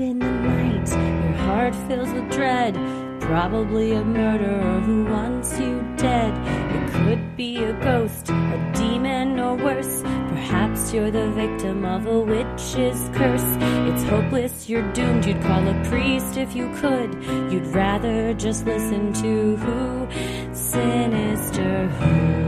in the night, your heart fills with dread. Probably a murderer who wants you dead. It could be a ghost, a demon, or worse. Perhaps you're the victim of a witch's curse. It's hopeless, you're doomed. You'd call a priest if you could. You'd rather just listen to who? Sinisterhood.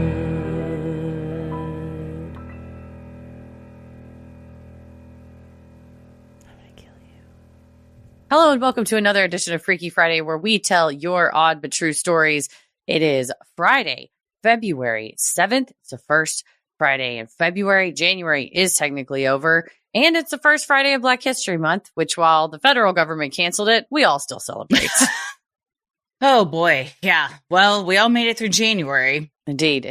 Hello and welcome to another edition of Freaky Friday, where we tell your odd but true stories. It is Friday, February 7th. It's the first Friday in February. January is technically over, and it's the first Friday of Black History Month, which, while the federal government canceled it, we all still celebrate. Oh boy. Yeah. Well, we all made it through January. Indeed.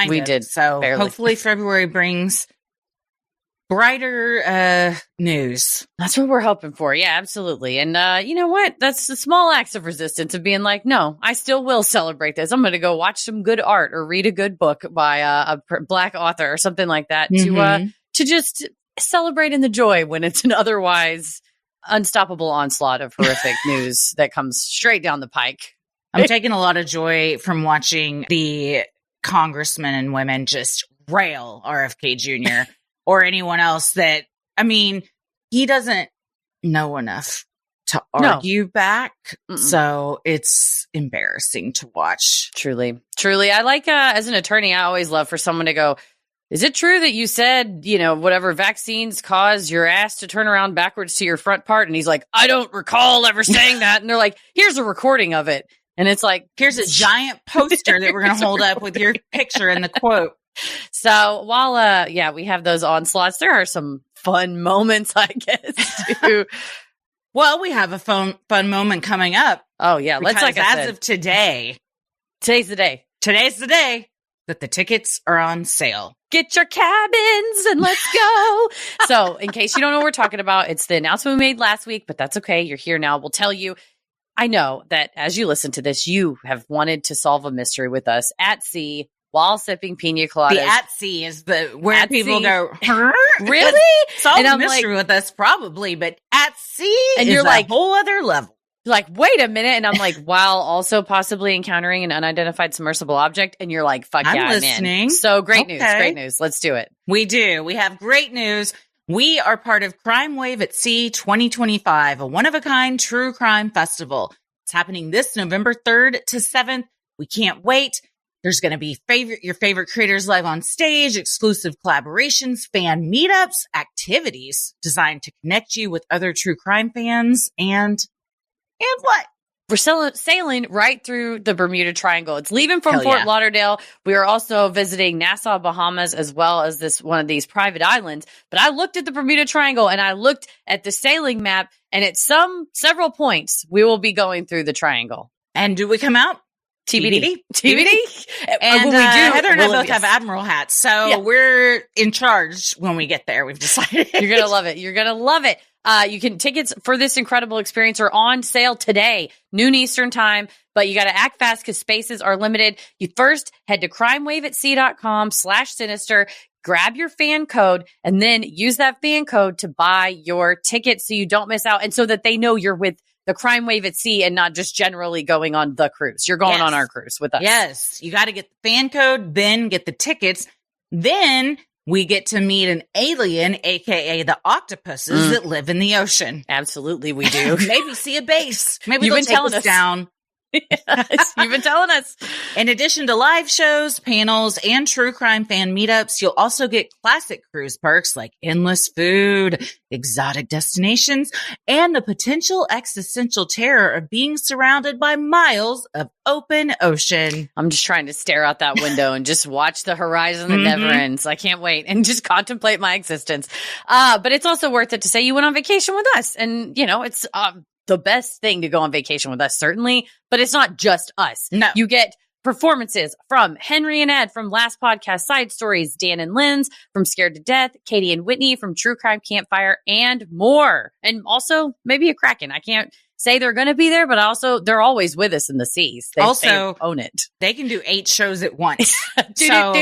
We did. So barely. Hopefully February brings brighter news. That's what we're hoping for. Yeah, absolutely. And you know what? That's the small acts of resistance of being like, no, I still will celebrate this. I'm going to go watch some good art or read a good book by a Black author or something like that to just celebrate in the joy when it's an otherwise unstoppable onslaught of horrific news that comes straight down the pike. I'm taking a lot of joy from watching the congressmen and women just rail RFK Jr. or anyone else that, I mean, he doesn't know enough to argue back. So it's embarrassing to watch. Truly. I like, as an attorney, I always love for someone to go, is it true that you said, whatever vaccines cause your ass to turn around backwards to your front part? And he's like, I don't recall ever saying that. And they're like, here's a recording of it. And it's like, here's a giant poster that we're going to hold up with your picture and the quote. So while, we have those onslaughts, there are some fun moments, I guess, too. Well, we have a fun moment coming up. Oh, yeah. Let's as of today. Today's the day That the tickets are on sale. Get your cabins and let's go. So in case you don't know what we're talking about, it's the announcement we made last week, but that's okay. You're here now. We'll tell you. I know that as you listen to this, you have wanted to solve a mystery with us at sea while sipping pina coladas. The at sea is where at people sea. go, really? Solve a mystery with us, probably, but at sea and is you're like, a whole other level. You're like, wait a minute. And I'm like, while also possibly encountering an unidentified submersible object. And you're like, fuck yeah, I'm listening. in. So great news. Let's do it. We do. We have great news. We are part of Crime Wave at Sea 2025, a one-of-a-kind true crime festival. It's happening this November 3rd to 7th. We can't wait. There's going to be your favorite creators live on stage, exclusive collaborations, fan meetups, activities designed to connect you with other true crime fans, and what? We're sailing right through the Bermuda Triangle. It's leaving from Fort Lauderdale. We are also visiting Nassau, Bahamas, as well as one of these private islands. But I looked at the Bermuda Triangle and I looked at the sailing map, and at several points, we will be going through the triangle. And do we come out? TBD. And when we do, Heather and I both have Admiral hats. So we're in charge when we get there. We've decided. You're going to love it. You can tickets for this incredible experience are on sale today, noon Eastern time, but you got to act fast because spaces are limited. You first head to crimewaveatsea.com/sinister, grab your fan code, and then use that fan code to buy your tickets so you don't miss out. And so that they know you're with the Crime Wave at Sea and not just generally going on the cruise. You're going on our cruise with us. Yes. You got to get the fan code, then get the tickets. Then we get to meet an alien, aka the octopuses that live in the ocean. Absolutely, we do. Maybe see a base. Maybe You've they'll been take telling us us down. Yes, you've been telling us. In addition to live shows, panels, and true crime fan meetups, you'll also get classic cruise perks like endless food, exotic destinations, and the potential existential terror of being surrounded by miles of open ocean. I'm just trying to stare out that window and just watch the horizon that never ends. I can't wait and just contemplate my existence. But it's also worth it to say you went on vacation with us. And, it's the best thing to go on vacation with us, certainly, but it's not just us. No. You get performances from Henry and Ed from Last Podcast Side Stories, Dan and Lynn's from Scared to Death, Katie and Whitney from True Crime Campfire, and more. And also maybe a Kraken. I can't say they're going to be there, but also they're always with us in the seas. They own it. They can do 8 shows at once. So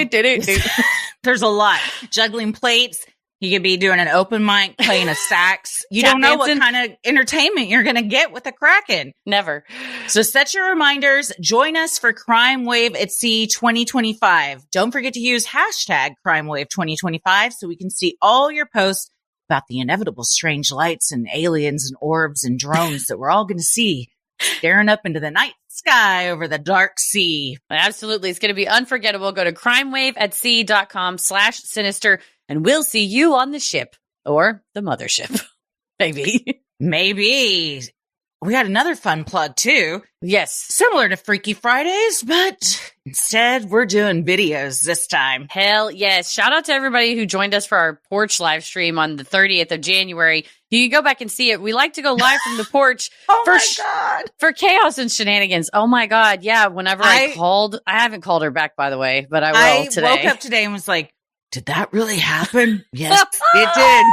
there's a lot. Juggling plates. He could be doing an open mic, playing a sax. You don't know what kind of entertainment you're going to get with a Kraken. Never. So set your reminders. Join us for Crime Wave at Sea 2025. Don't forget to use hashtag Crime Wave 2025 so we can see all your posts about the inevitable strange lights and aliens and orbs and drones that we're all going to see staring up into the night sky over the dark sea. Absolutely. It's going to be unforgettable. Go to crimewaveatsea.com/sinister and we'll see you on the ship or the mothership. Maybe. Maybe. We got another fun plug too. Yes. Similar to Freaky Fridays, but instead we're doing videos this time. Hell yes. Shout out to everybody who joined us for our porch live stream on the 30th of January. You can go back and see it. We like to go live from the porch for chaos and shenanigans. Oh my God. Yeah. Whenever I haven't called her back, by the way, but I will today. I woke up today and was like, did that really happen? Yes, it did.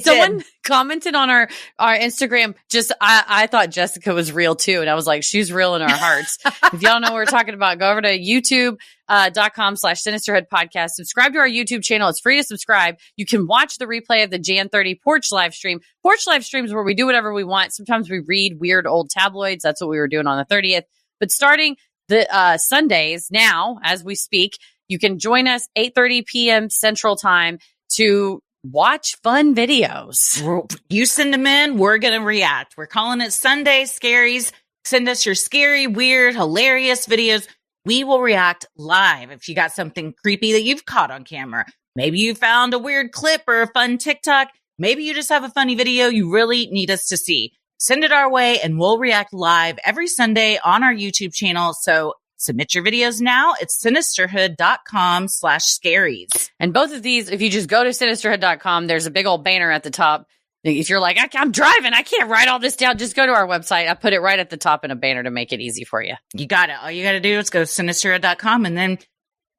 Someone commented on our Instagram. I thought Jessica was real too. And I was like, she's real in our hearts. If y'all know what we're talking about, go over to youtube.com/Sinisterhood podcast. Subscribe to our YouTube channel. It's free to subscribe. You can watch the replay of the Jan 30 porch live stream. Porch live streams where we do whatever we want. Sometimes we read weird old tabloids. That's what we were doing on the 30th. But starting the Sundays now, as we speak, you can join us 8:30 p.m. Central Time to watch fun videos. You send them in, we're going to react. We're calling it Sunday Scaries. Send us your scary, weird, hilarious videos. We will react live. If you got something creepy that you've caught on camera, maybe you found a weird clip or a fun TikTok, maybe you just have a funny video you really need us to see. Send it our way and we'll react live every Sunday on our YouTube channel. So submit your videos now. It's sinisterhood.com/scaries. And both of these, if you just go to sinisterhood.com, there's a big old banner at the top. If you're like, I'm driving, I can't write all this down, just go to our website. I put it right at the top in a banner to make it easy for you. You got it. All you got to do is go to sinisterhood.com and then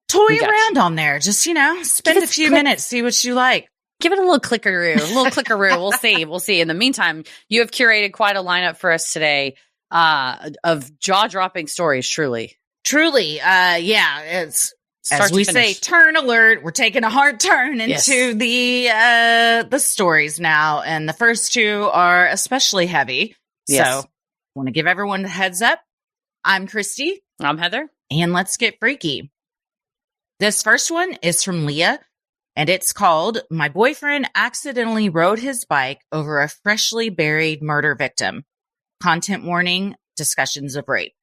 toy around on there. Just, spend a few minutes, see what you like. Give it a little clickaroo. We'll see. We'll see. In the meantime, you have curated quite a lineup for us today of jaw-dropping stories, truly. It's as we say, turn alert. We're taking a hard turn into the stories now, and the first two are especially heavy. Yes. So, I want to give everyone the heads up. I'm Christy. I'm Heather, and let's get freaky. This first one is from Leah, and it's called "My Boyfriend Accidentally Rode His Bike Over a Freshly Buried Murder Victim." Content warning: discussions of rape.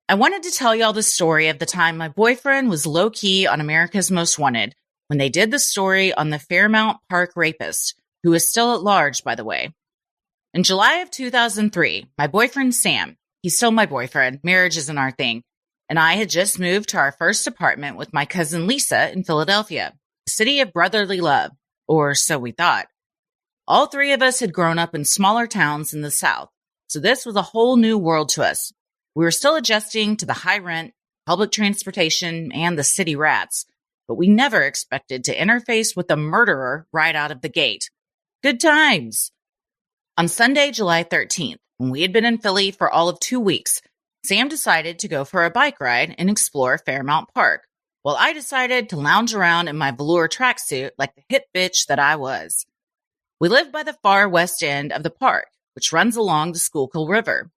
I wanted to tell y'all the story of the time my boyfriend was low-key on America's Most Wanted when they did the story on the Fairmount Park rapist, who is still at large, by the way. In July of 2003, my boyfriend Sam, he's still my boyfriend, marriage isn't our thing, and I had just moved to our first apartment with my cousin Lisa in Philadelphia, a city of brotherly love, or so we thought. All three of us had grown up in smaller towns in the South, so this was a whole new world to us. We were still adjusting to the high rent, public transportation, and the city rats, but we never expected to interface with a murderer right out of the gate. Good times. On Sunday, July 13th, when we had been in Philly for all of 2 weeks, Sam decided to go for a bike ride and explore Fairmount Park, while I decided to lounge around in my velour tracksuit like the hit bitch that I was. We lived by the far west end of the park, which runs along the Schuylkill River.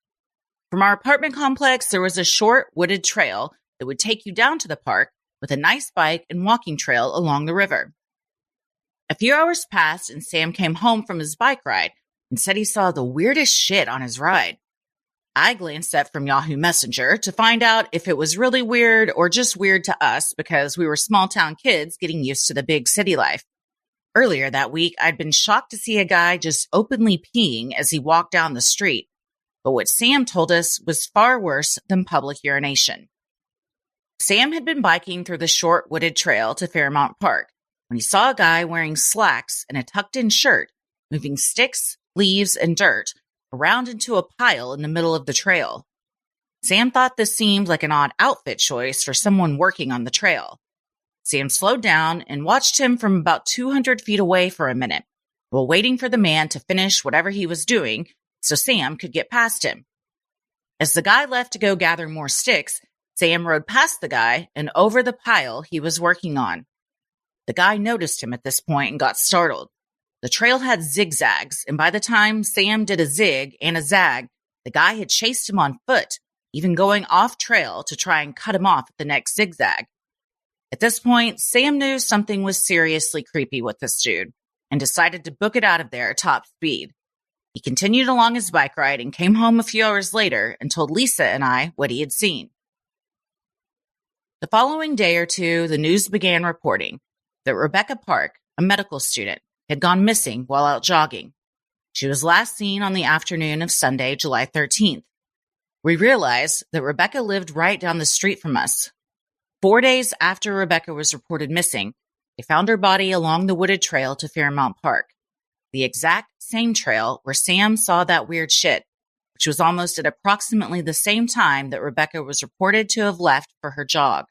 From our apartment complex, there was a short wooded trail that would take you down to the park with a nice bike and walking trail along the river. A few hours passed and Sam came home from his bike ride and said he saw the weirdest shit on his ride. I glanced up from Yahoo Messenger to find out if it was really weird or just weird to us because we were small town kids getting used to the big city life. Earlier that week, I'd been shocked to see a guy just openly peeing as he walked down the street. But what Sam told us was far worse than public urination. Sam had been biking through the short wooded trail to Fairmount Park when he saw a guy wearing slacks and a tucked-in shirt moving sticks, leaves, and dirt around into a pile in the middle of the trail. Sam thought this seemed like an odd outfit choice for someone working on the trail. Sam slowed down and watched him from about 200 feet away for a minute while waiting for the man to finish whatever he was doing so Sam could get past him. As the guy left to go gather more sticks, Sam rode past the guy and over the pile he was working on. The guy noticed him at this point and got startled. The trail had zigzags, and by the time Sam did a zig and a zag, the guy had chased him on foot, even going off trail to try and cut him off at the next zigzag. At this point, Sam knew something was seriously creepy with this dude and decided to book it out of there at top speed. He continued along his bike ride and came home a few hours later and told Lisa and I what he had seen. The following day or two, the news began reporting that Rebecca Park, a medical student, had gone missing while out jogging. She was last seen on the afternoon of Sunday, July 13th. We realized that Rebecca lived right down the street from us. 4 days after Rebecca was reported missing, they found her body along the wooded trail to Fairmount Park, the exact same trail where Sam saw that weird shit, which was almost at approximately the same time that Rebecca was reported to have left for her jog.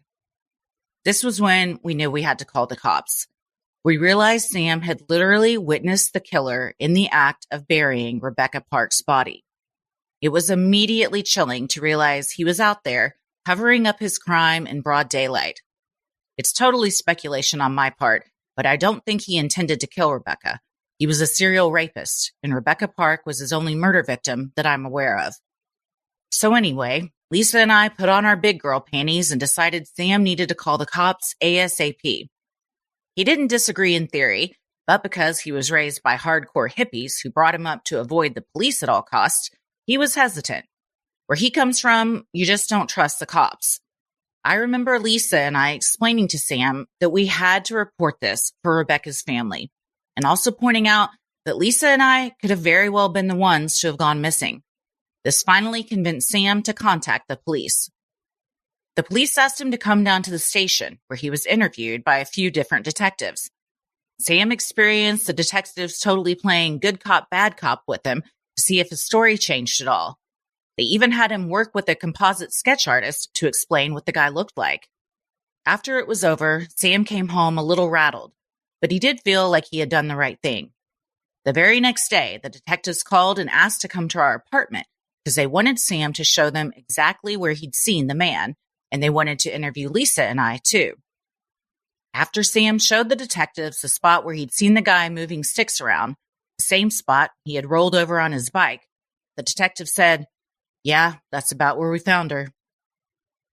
This was when we knew we had to call the cops. We realized Sam had literally witnessed the killer in the act of burying Rebecca Park's body. It was immediately chilling to realize he was out there covering up his crime in broad daylight. It's totally speculation on my part, but I don't think he intended to kill Rebecca. He was a serial rapist, and Rebecca Park was his only murder victim that I'm aware of. So anyway, Lisa and I put on our big girl panties and decided Sam needed to call the cops ASAP. He didn't disagree in theory, but because he was raised by hardcore hippies who brought him up to avoid the police at all costs, he was hesitant. Where he comes from, you just don't trust the cops. I remember Lisa and I explaining to Sam that we had to report this for Rebecca's family, and also pointing out that Lisa and I could have very well been the ones to have gone missing. This finally convinced Sam to contact the police. The police asked him to come down to the station, where he was interviewed by a few different detectives. Sam experienced the detectives totally playing good cop, bad cop with him to see if his story changed at all. They even had him work with a composite sketch artist to explain what the guy looked like. After it was over, Sam came home a little rattled, but he did feel like he had done the right thing. The very next day, the detectives called and asked to come to our apartment because they wanted Sam to show them exactly where he'd seen the man, and they wanted to interview Lisa and I too. After Sam showed the detectives the spot where he'd seen the guy moving sticks around, the same spot he had rolled over on his bike, the detective said, "Yeah, that's about where we found her."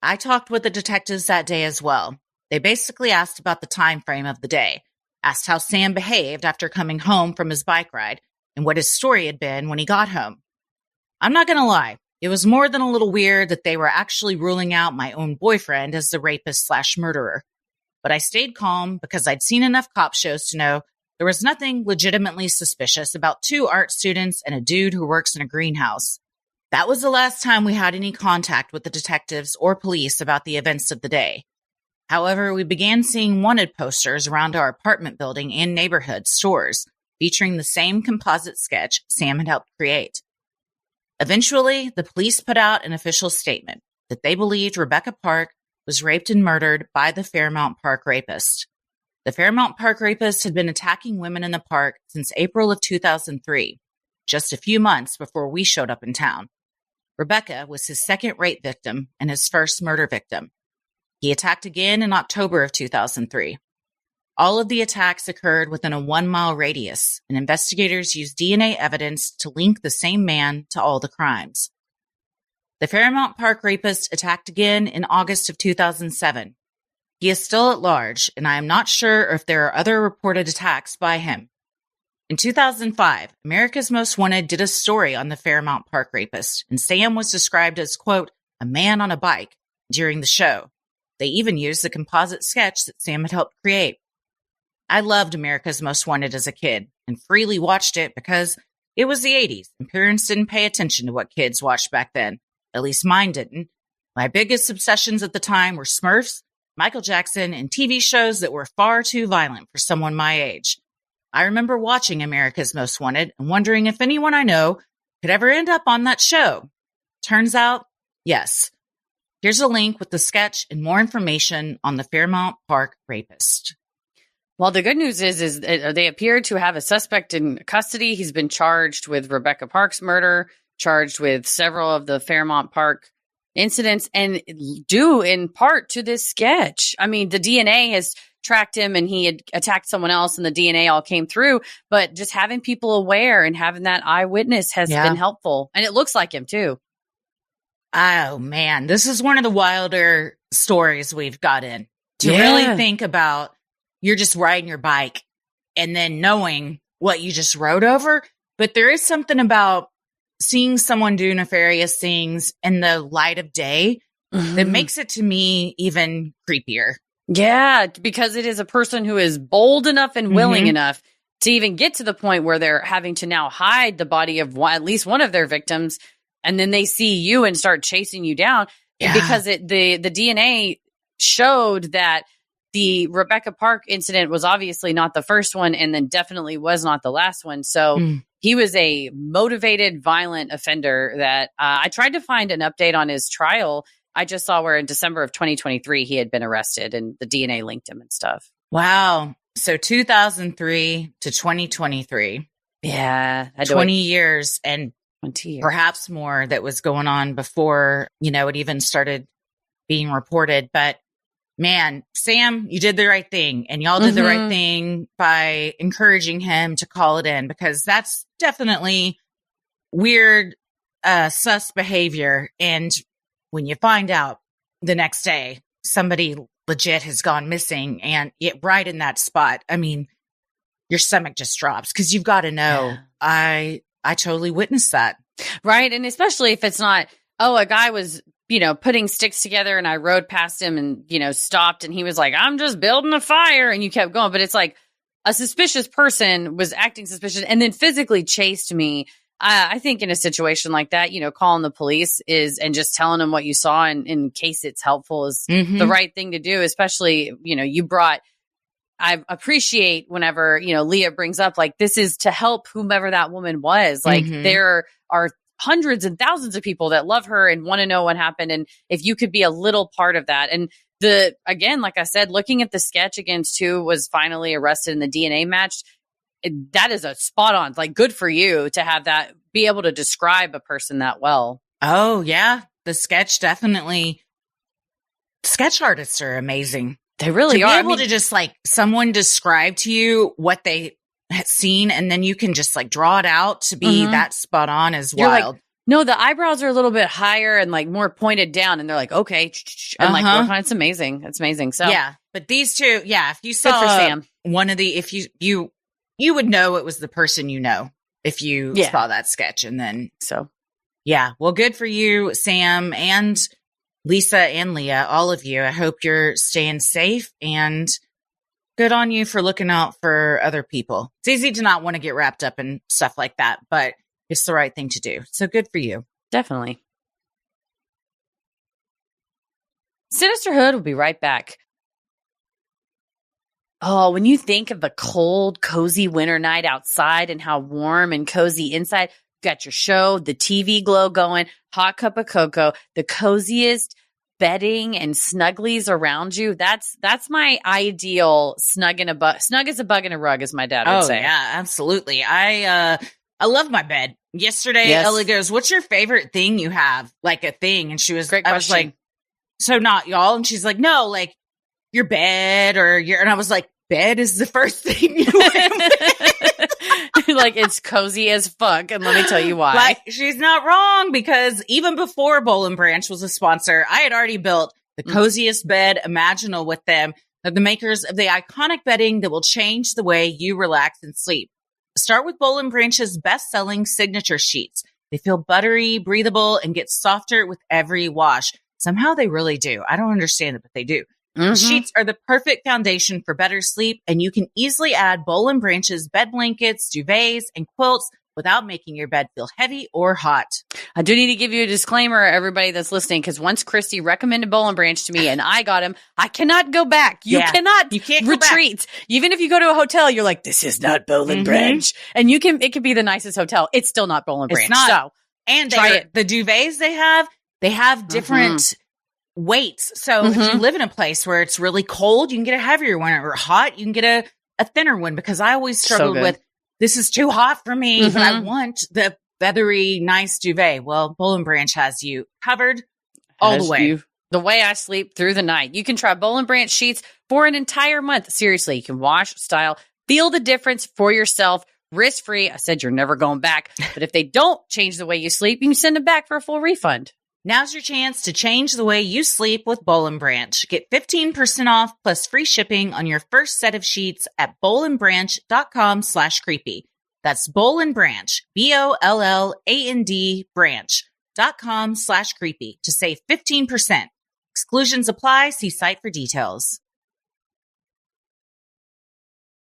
I talked with the detectives that day as well. They basically asked about the time frame of the day, asked how Sam behaved after coming home from his bike ride, and what his story had been when he got home. I'm not going to lie, it was more than a little weird that they were actually ruling out my own boyfriend as the rapist/murderer. But I stayed calm because I'd seen enough cop shows to know there was nothing legitimately suspicious about 2 art students and a dude who works in a greenhouse. That was the last time we had any contact with the detectives or police about the events of the day. However, we began seeing wanted posters around our apartment building and neighborhood stores featuring the same composite sketch Sam had helped create. Eventually, the police put out an official statement that they believed Rebecca Park was raped and murdered by the Fairmount Park rapist. The Fairmount Park rapist had been attacking women in the park since April of 2003, just a few months before we showed up in town. Rebecca was his second rape victim and his first murder victim. He attacked again in October of 2003. All of the attacks occurred within a 1-mile radius, and investigators used DNA evidence to link the same man to all the crimes. The Fairmount Park rapist attacked again in August of 2007. He is still at large, and I am not sure if there are other reported attacks by him. In 2005, America's Most Wanted did a story on the Fairmount Park rapist, and Sam was described as, quote, a man on a bike during the show. They even used the composite sketch that Sam had helped create. I loved America's Most Wanted as a kid and freely watched it because it was the 80s and parents didn't pay attention to what kids watched back then. At least mine didn't. My biggest obsessions at the time were Smurfs, Michael Jackson, and TV shows that were far too violent for someone my age. I remember watching America's Most Wanted and wondering if anyone I know could ever end up on that show. Turns out, yes. Here's a link with the sketch and more information on the Fairmount Park rapist. Well, the good news is they appear to have a suspect in custody. He's been charged with Rebecca Park's murder, charged with several of the Fairmount Park incidents, and due in part to this sketch. I mean, the DNA has tracked him and he had attacked someone else and the DNA all came through. But just having people aware and having that eyewitness has been helpful. And it looks like him too. Oh man, this is one of the wilder stories we've got in. To really think about, you're just riding your bike and then knowing what you just rode over. But there is something about seeing someone do nefarious things in the light of day that makes it, to me, even creepier. Yeah, because it is a person who is bold enough and willing enough to even get to the point where they're having to now hide the body of at least one of their victims. And then they see you and start chasing you down because the DNA showed that the Rebecca Park incident was obviously not the first one and then definitely was not the last one. So he was a motivated, violent offender that I tried to find an update on his trial. I just saw where in December of 2023, he had been arrested and the DNA linked him and stuff. Wow. So 2003 to 2023. Yeah. 20 years and 20 years. Perhaps more that was going on before, it even started being reported. But man, Sam, you did the right thing, and y'all did the right thing by encouraging him to call it in, because that's definitely weird, sus behavior. And when you find out the next day somebody legit has gone missing and right in that spot, I mean, your stomach just drops because you've got to know. I totally witnessed that. Right. And especially if it's not, a guy was, putting sticks together and I rode past him and, stopped and he was like, I'm just building a fire. And you kept going. But it's like a suspicious person was acting suspicious and then physically chased me. I think in a situation like that, calling the police and just telling them what you saw in case it's helpful is the right thing to do. Especially, I appreciate whenever, Leah brings up like, this is to help whomever that woman was. Like there are hundreds and thousands of people that love her and want to know what happened. And if you could be a little part of that. And again, like I said, looking at the sketch against who was finally arrested in the DNA match, that is a spot on, like good for you to have that, be able to describe a person that well. Oh yeah. The sketch definitely, sketch artists are amazing. They really are. To be able to just like someone describe to you what they had seen and then you can just like draw it out to be that spot on is wild. Like, no, the eyebrows are a little bit higher and like more pointed down and they're like, okay. And like, work on it's amazing. It's amazing. So yeah, but these two, if you saw for Sam. One of the, if you would know it was the person, if you saw that sketch and then. So yeah, well, good for you, Sam and Lisa and Leah, all of you. I hope you're staying safe and good on you for looking out for other people. It's easy to not want to get wrapped up in stuff like that, but it's the right thing to do. So good for you. Definitely. Sinisterhood will be right back. Oh, when you think of the cold, cozy winter night outside and how warm and cozy inside, you got your show, the TV glow going, hot cup of cocoa, the coziest bedding and snugglies around you. That's my ideal snug as a bug in a rug, as my dad would say. Yeah, absolutely. I love my bed. Yesterday, Ellie goes, "What's your favorite thing you have?" Like a thing, and she was, Great question. I was like, "So not y'all?" And she's like, "No, like your bed or your." And I was like, "Bed is the first thing you like it's cozy as fuck." And let me tell you why. Like she's not wrong, because even before Boll and Branch was a sponsor, I had already built the coziest bed imaginable with them. They're the makers of the iconic bedding that will change the way you relax and sleep. Start with Boll and Branch's best-selling signature sheets. They feel buttery, breathable, and get softer with every wash. Somehow they really do. I don't understand it, but they do. The sheets are the perfect foundation for better sleep, and you can easily add Boll and Branch's bed blankets, duvets, and quilts without making your bed feel heavy or hot. I do need to give you a disclaimer, everybody that's listening, because once Christy recommended Boll and Branch to me and I got him, I cannot go back. You can't retreat. Even if you go to a hotel, you're like, this is not Boll and Branch. And it could be the nicest hotel. It's still not Boll and Branch. It's not. So, and the duvets they have different weights. So if you live in a place where it's really cold, you can get a heavier one, or hot, you can get a thinner one, because I always struggled with, this is too hot for me, but I want the feathery, nice duvet. Well, Boll and Branch has you covered all the way. The way I sleep through the night. You can try Boll and Branch sheets for an entire month. Seriously, you can wash, style, feel the difference for yourself, risk-free. I said you're never going back, but if they don't change the way you sleep, you can send them back for a full refund. Now's your chance to change the way you sleep with Boll and Branch. Get 15% off plus free shipping on your first set of sheets at bollandbranch.com/creepy. That's Boll and Branch, BOLLAND branch.com/creepy to save 15%. Exclusions apply. See site for details.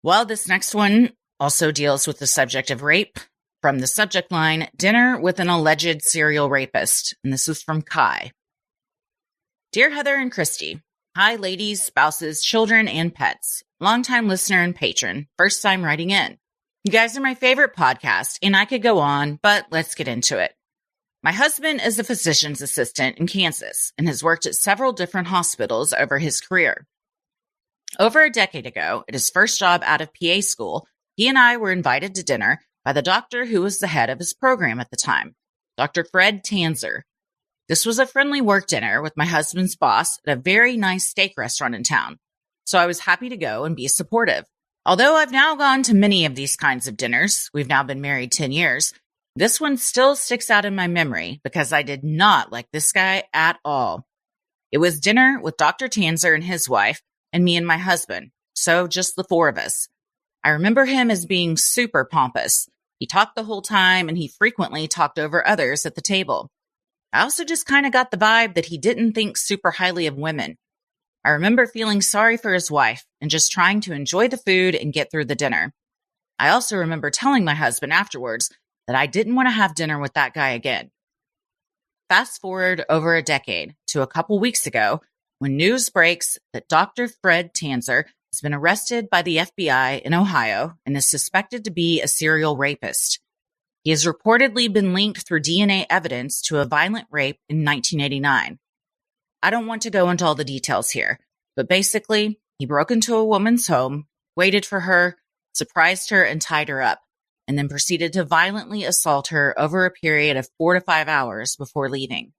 Well, this next one also deals with the subject of rape. From the subject line, dinner with an alleged serial rapist. And this is from Kai. Dear Heather and Christy, hi ladies, spouses, children, and pets. Longtime listener and patron. First time writing in. You guys are my favorite podcast, and I could go on, but let's get into it. My husband is a physician's assistant in Kansas and has worked at several different hospitals over his career. Over a decade ago, at his first job out of PA school, he and I were invited to dinner by the doctor who was the head of his program at the time, Dr. Fred Tanzer. This was a friendly work dinner with my husband's boss at a very nice steak restaurant in town, so I was happy to go and be supportive. Although I've now gone to many of these kinds of dinners, we've now been married 10 years, this one still sticks out in my memory because I did not like this guy at all. It was dinner with Dr. Tanzer and his wife and me and my husband, so just the four of us. I remember him as being super pompous. He talked the whole time, and he frequently talked over others at the table. I also just kind of got the vibe that he didn't think super highly of women. I remember feeling sorry for his wife and just trying to enjoy the food and get through the dinner. I also remember telling my husband afterwards that I didn't want to have dinner with that guy again. Fast forward over a decade to a couple weeks ago when news breaks that Dr. Fred Tanzer has been arrested by the FBI in Ohio and is suspected to be a serial rapist. He has reportedly been linked through DNA evidence to a violent rape in 1989. I don't want to go into all the details here, but basically, he broke into a woman's home, waited for her, surprised her, and tied her up, and then proceeded to violently assault her over a period of 4 to 5 hours before leaving.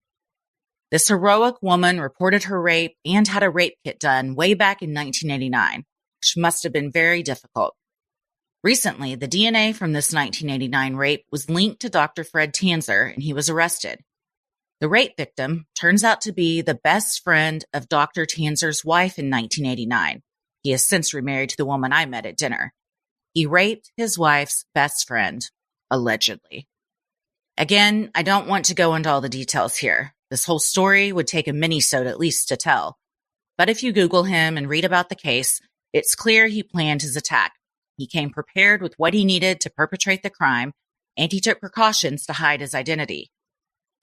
This heroic woman reported her rape and had a rape kit done way back in 1989, which must have been very difficult. Recently, the DNA from this 1989 rape was linked to Dr. Fred Tanzer, and he was arrested. The rape victim turns out to be the best friend of Dr. Tanzer's wife in 1989. He has since remarried to the woman I met at dinner. He raped his wife's best friend, allegedly. Again, I don't want to go into all the details here. This whole story would take a mini-sode at least to tell. But if you Google him and read about the case, it's clear he planned his attack. He came prepared with what he needed to perpetrate the crime, and he took precautions to hide his identity.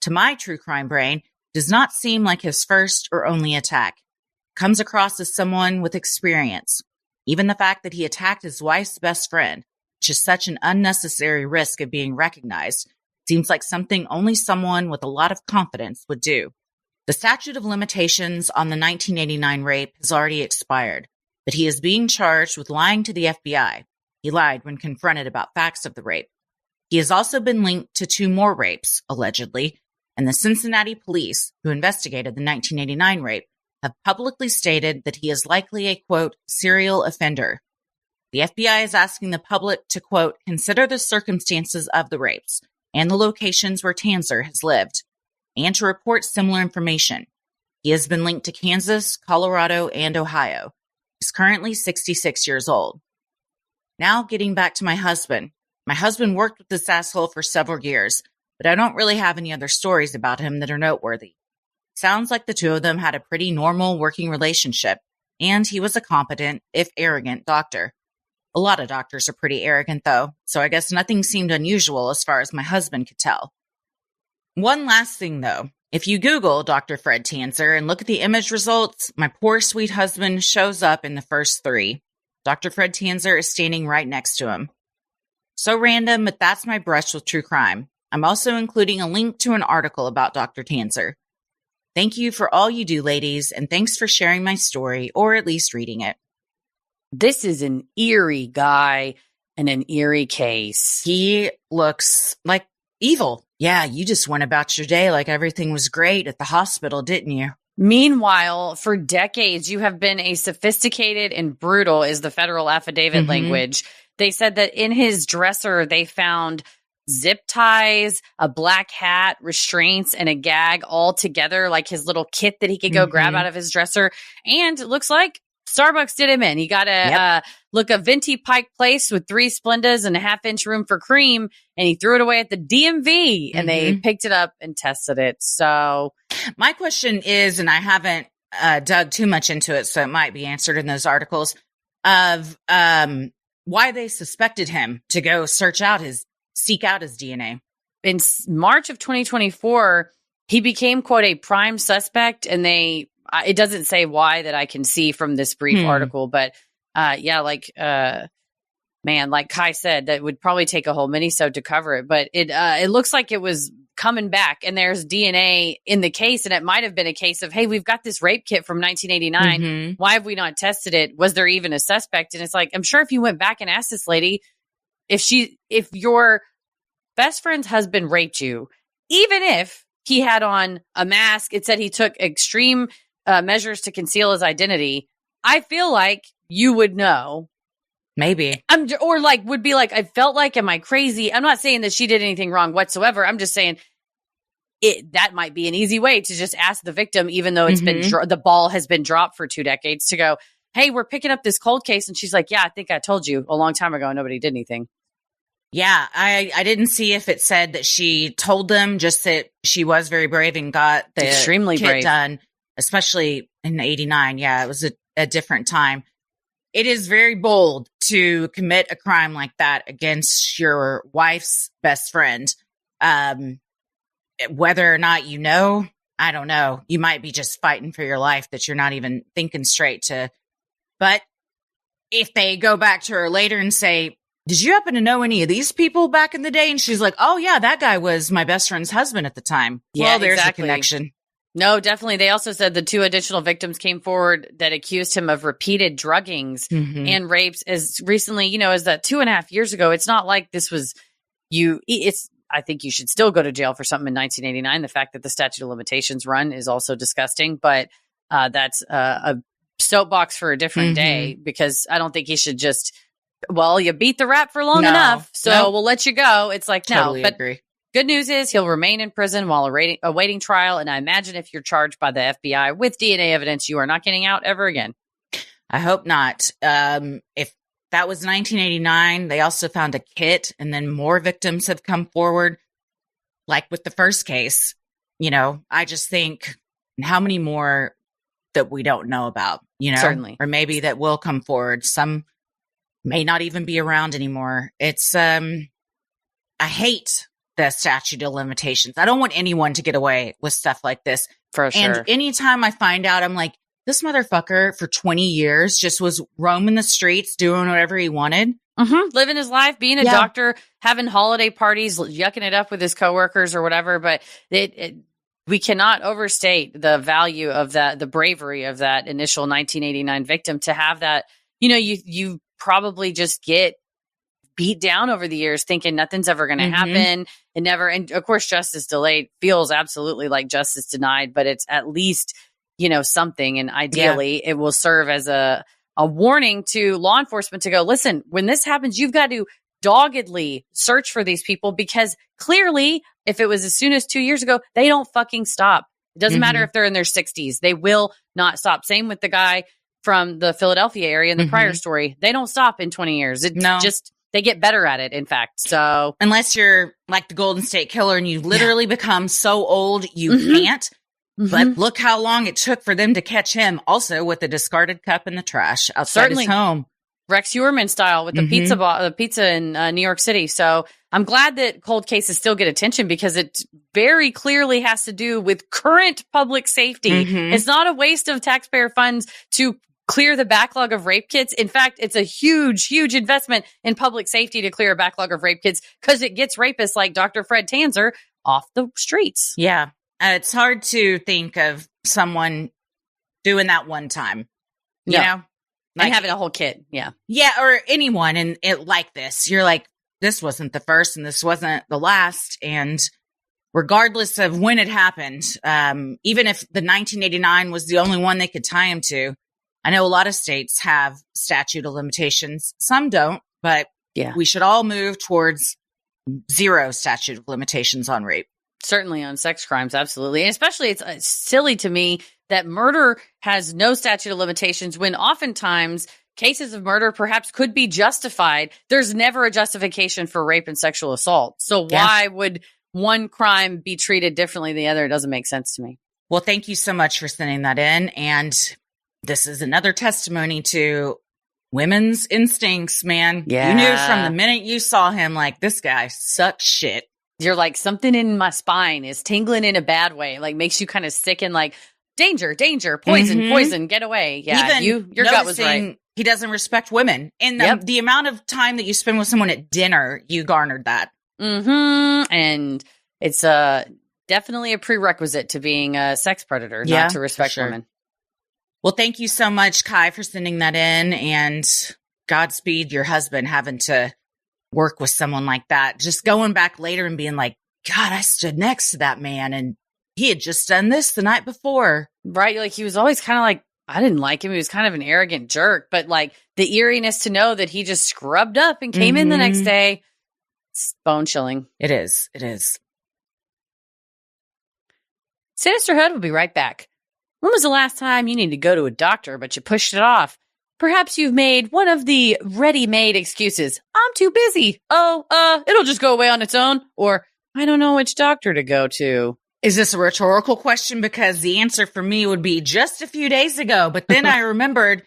To my true crime brain, it does not seem like his first or only attack. It comes across as someone with experience. Even the fact that he attacked his wife's best friend, which is such an unnecessary risk of being recognized, seems like something only someone with a lot of confidence would do. The statute of limitations on the 1989 rape has already expired, but he is being charged with lying to the FBI. He lied when confronted about facts of the rape. He has also been linked to 2 more rapes, allegedly, and the Cincinnati police, who investigated the 1989 rape, have publicly stated that he is likely a, quote, serial offender. The FBI is asking the public to, quote, consider the circumstances of the rapes and the locations where Tanzer has lived, and to report similar information. He has been linked to Kansas, Colorado, and Ohio. He's currently 66 years old. Now getting back to my husband. My husband worked with this asshole for several years, but I don't really have any other stories about him that are noteworthy. Sounds like the two of them had a pretty normal working relationship, and he was a competent, if arrogant, doctor. A lot of doctors are pretty arrogant, though, so I guess nothing seemed unusual as far as my husband could tell. One last thing, though. If you Google Dr. Fred Tanzer and look at the image results, my poor sweet husband shows up in the first 3. Dr. Fred Tanzer is standing right next to him. So random, but that's my brush with true crime. I'm also including a link to an article about Dr. Tanzer. Thank you for all you do, ladies, and thanks for sharing my story, or at least reading it. This is an eerie guy and an eerie case. He looks like evil. Yeah, you just went about your day like everything was great at the hospital, didn't you? Meanwhile, for decades, you have been a sophisticated and brutal, is the federal affidavit language. They said that in his dresser, they found zip ties, a black hat, restraints, and a gag all together, like his little kit that he could go grab out of his dresser. And it looks like Starbucks did him in. He got a venti Pike Place with 3 Splendas and a half-inch room for cream, and he threw it away at the DMV, and they picked it up and tested it. So my question is, and I haven't dug too much into it, so it might be answered in those articles, of why they suspected him to go seek out his DNA. In March of 2024, he became, quote, a prime suspect, and it doesn't say why that I can see from this brief article, but like Kai said, that would probably take a whole minisode to cover it, but it looks like it was coming back, and there's DNA in the case, and it might have been a case of, hey, we've got this rape kit from 1989. Why have we not tested it? Was there even a suspect? And it's like, I'm sure if you went back and asked this lady, if your best friend's husband raped you, even if he had on a mask, it said he took extreme measures to conceal his identity, I feel like you would know. Maybe. Would be like, I felt like, am I crazy? I'm not saying that she did anything wrong whatsoever. I'm just saying that might be an easy way to just ask the victim, even though it's been the ball has been dropped for 2 decades, to go, hey, we're picking up this cold case. And she's like, yeah, I think I told you a long time ago. Nobody did anything. Yeah, I didn't see if it said that she told them, just that she was very brave and got the extremely kit brave done, especially in 89. Yeah, it was a different time. It is very bold to commit a crime like that against your wife's best friend. Whether or not you know, I don't know. You might be just fighting for your life that you're not even thinking straight to. But if they go back to her later and say, did you happen to know any of these people back in the day? And she's like, oh, yeah, that guy was my best friend's husband at the time. Yeah, well, there's exactly. a connection. No, definitely. They also said the 2 additional victims came forward that accused him of repeated druggings and rapes as recently, as that 2.5 years ago. It's not like this was I think you should still go to jail for something in 1989. The fact that the statute of limitations run is also disgusting, but that's a soapbox for a different day, because I don't think he should just, you beat the rap for long enough, so we'll let you go. It's like, totally no, but agree. Good news is he'll remain in prison while awaiting trial. And I imagine if you're charged by the FBI with DNA evidence, you are not getting out ever again. I hope not. If that was 1989, they also found a kit, and then more victims have come forward. Like with the first case, I just think how many more that we don't know about, Certainly. Or maybe that will come forward. Some may not even be around anymore. It's, I hate the statute of limitations. I don't want anyone to get away with stuff like this. For sure. And anytime I find out, I'm like, this motherfucker for 20 years just was roaming the streets, doing whatever he wanted. Living his life, being a doctor, having holiday parties, yucking it up with his coworkers or whatever. But we cannot overstate the value of that, the bravery of that initial 1989 victim to have that. You probably just get beat down over the years thinking nothing's ever going to happen. And of course, justice delayed feels absolutely like justice denied, but it's at least, something. And ideally it will serve as a warning to law enforcement to go, listen, when this happens, you've got to doggedly search for these people, because clearly if it was as soon as 2 years ago, they don't fucking stop. It doesn't matter if they're in their 60s. They will not stop. Same with the guy from the Philadelphia area in the prior story. They don't stop in 20 years. They get better at it, in fact. So unless you're like the Golden State Killer and you literally become so old you can't. But look how long it took for them to catch him, also with the discarded cup in the trash outside his home. Rex Heuermann style with the pizza in New York City. So I'm glad that cold cases still get attention, because it very clearly has to do with current public safety. It's not a waste of taxpayer funds to clear the backlog of rape kits. In fact, it's a huge, huge investment in public safety to clear a backlog of rape kits, because it gets rapists like Dr. Fred Tanzer off the streets. Yeah. It's hard to think of someone doing that one time, you know? Like having a whole kit. Yeah. Yeah. Or anyone in it like this. You're like, this wasn't the first and this wasn't the last. And regardless of when it happened, even if the 1989 was the only one they could tie him to. I know a lot of states have statute of limitations. Some don't, but we should all move towards zero statute of limitations on rape. Certainly on sex crimes, absolutely. And especially it's silly to me that murder has no statute of limitations when oftentimes cases of murder perhaps could be justified. There's never a justification for rape and sexual assault. So why would one crime be treated differently than the other? It doesn't make sense to me. Well, thank you so much for sending that in. And this is another testimony to women's instincts, man. Yeah. You knew from the minute you saw him, like, this guy sucks shit. You're like, something in my spine is tingling in a bad way. Like, makes you kind of sick and like, danger, danger, poison, poison, get away. Yeah, your gut was right. He doesn't respect women. And the amount of time that you spend with someone at dinner, you garnered that. And it's definitely a prerequisite to being a sex predator, not to respect women. Well, thank you so much, Kai, for sending that in, and Godspeed your husband having to work with someone like that. Just going back later and being like, God, I stood next to that man and he had just done this the night before. Right. Like he was always kind of like, I didn't like him. He was kind of an arrogant jerk, but like the eeriness to know that he just scrubbed up and came in the next day, it's bone chilling. It is. It is. Sinisterhood will be right back. When was the last time you needed to go to a doctor, but you pushed it off? Perhaps you've made one of the ready-made excuses. I'm too busy. It'll just go away on its own. Or, I don't know which doctor to go to. Is this a rhetorical question? Because the answer for me would be just a few days ago. But then I remembered,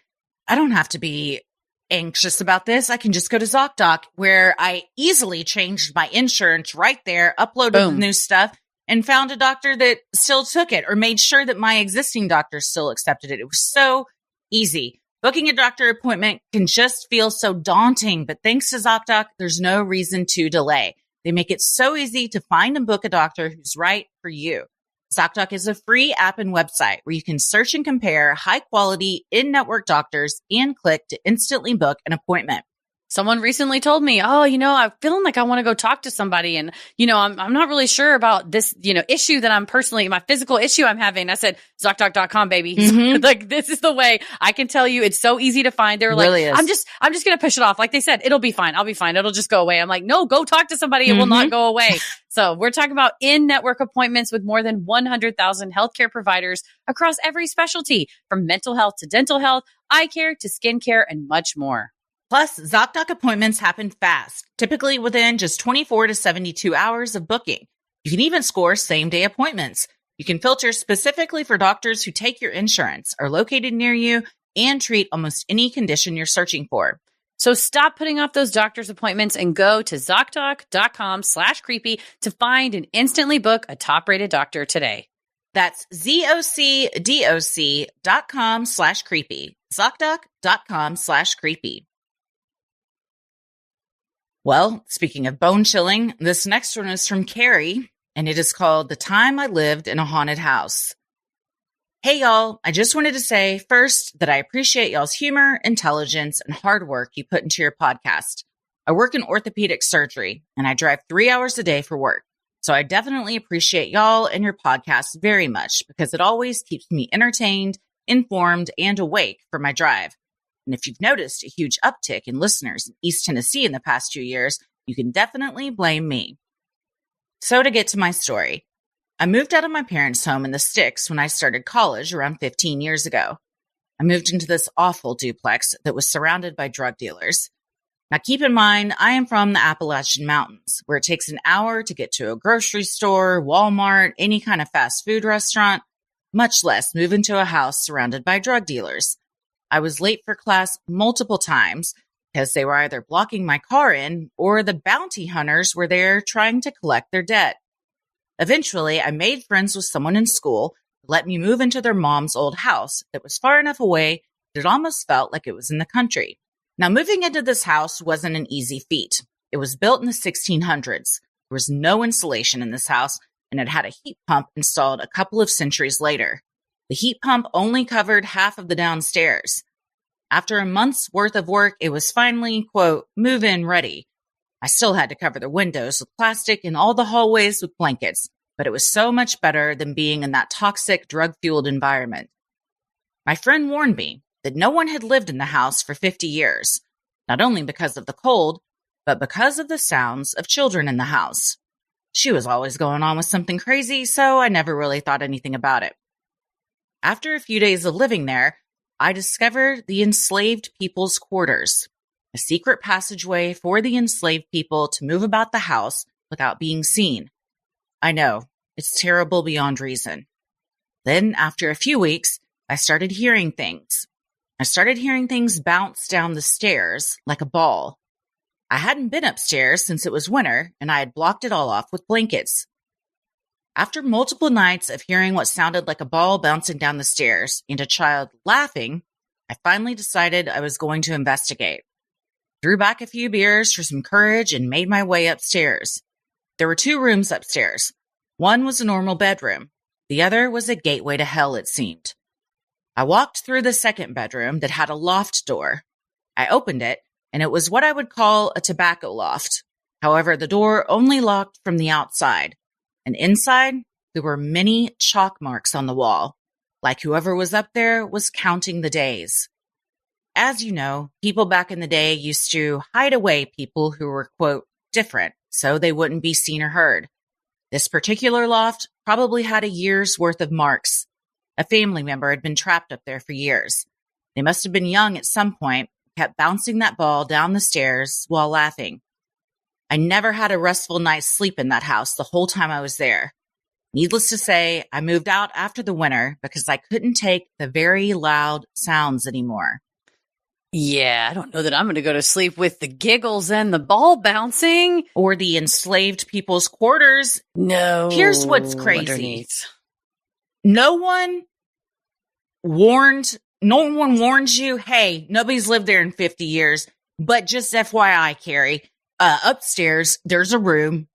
I don't have to be anxious about this. I can just go to ZocDoc, where I easily changed my insurance right there, uploaded the new stuff, and found a doctor that still took it or made sure that my existing doctor still accepted it. It was so easy. Booking a doctor appointment can just feel so daunting, but thanks to ZocDoc, there's no reason to delay. They make it so easy to find and book a doctor who's right for you. ZocDoc is a free app and website where you can search and compare high-quality in-network doctors and click to instantly book an appointment. Someone recently told me, I'm feeling like I want to go talk to somebody. And, I'm not really sure about this, issue that I'm personally, my physical issue I'm having. I said, ZocDoc.com, baby. Like, this is the way. I can tell you it's so easy to find. They were like, I'm just going to push it off. Like they said, it'll be fine. I'll be fine. It'll just go away. I'm like, no, go talk to somebody. It will not go away. So we're talking about in-network appointments with more than 100,000 healthcare providers across every specialty, from mental health to dental health, eye care to skincare, and much more. Plus, ZocDoc appointments happen fast, typically within just 24 to 72 hours of booking. You can even score same-day appointments. You can filter specifically for doctors who take your insurance, are located near you, and treat almost any condition you're searching for. So stop putting off those doctor's appointments and go to ZocDoc.com/creepy to find and instantly book a top-rated doctor today. That's ZocDoc.com/creepy. ZocDoc.com/creepy. Well, speaking of bone chilling, this next one is from Carrie, and it is called The Time I Lived in a Haunted House. Hey, y'all. I just wanted to say first that I appreciate y'all's humor, intelligence, and hard work you put into your podcast. I work in orthopedic surgery, and I drive 3 hours a day for work. So I definitely appreciate y'all and your podcast very much because it always keeps me entertained, informed, and awake for my drive. And if you've noticed a huge uptick in listeners in East Tennessee in the past 2 years, you can definitely blame me. So to get to my story, I moved out of my parents' home in the sticks when I started college around 15 years ago. I moved into this awful duplex that was surrounded by drug dealers. Now keep in mind, I am from the Appalachian Mountains, where it takes an hour to get to a grocery store, Walmart, any kind of fast food restaurant, much less move into a house surrounded by drug dealers. I was late for class multiple times because they were either blocking my car in or the bounty hunters were there trying to collect their debt. Eventually, I made friends with someone in school who let me move into their mom's old house that was far enough away that it almost felt like it was in the country. Now, moving into this house wasn't an easy feat. It was built in the 1600s. There was no insulation in this house, and it had a heat pump installed a couple of centuries later. The heat pump only covered half of the downstairs. After a month's worth of work, it was finally, quote, move-in ready. I still had to cover the windows with plastic and all the hallways with blankets. but it was so much better than being in that toxic, drug-fueled environment. My friend warned me that no one had lived in the house for 50 years, not only because of the cold, but because of the sounds of children in the house. She was always going on with something crazy, so I never really thought anything about it. After a few days of living there, I discovered the enslaved people's quarters, a secret passageway for the enslaved people to move about the house without being seen. I know, it's terrible beyond reason. Then, after a few weeks, I started hearing things. I started hearing things bounce down the stairs like a ball. I hadn't been upstairs since it was winter, and I had blocked it all off with blankets. After multiple nights of hearing what sounded like a ball bouncing down the stairs and a child laughing, I finally decided I was going to investigate. Threw back a few beers for some courage and made my way upstairs. There were 2 rooms upstairs. One was a normal bedroom. The other was a gateway to hell, it seemed. I walked through the second bedroom that had a loft door. I opened it, and it was what I would call a tobacco loft. However, the door only locked from the outside. And inside, there were many chalk marks on the wall, like whoever was up there was counting the days. As you know, people back in the day used to hide away people who were, quote, different, so they wouldn't be seen or heard. This particular loft probably had a year's worth of marks. A family member had been trapped up there for years. They must have been young at some point, kept bouncing that ball down the stairs while laughing. I never had a restful night's sleep in that house the whole time I was there. Needless to say, I moved out after the winter because I couldn't take the very loud sounds anymore. Yeah, I don't know that I'm going to go to sleep with the giggles and the ball bouncing. Or the enslaved people's quarters. No. Here's what's crazy. Underneath. No one warned you, hey, nobody's lived there in 50 years, but just FYI, Carrie, upstairs, there's a room.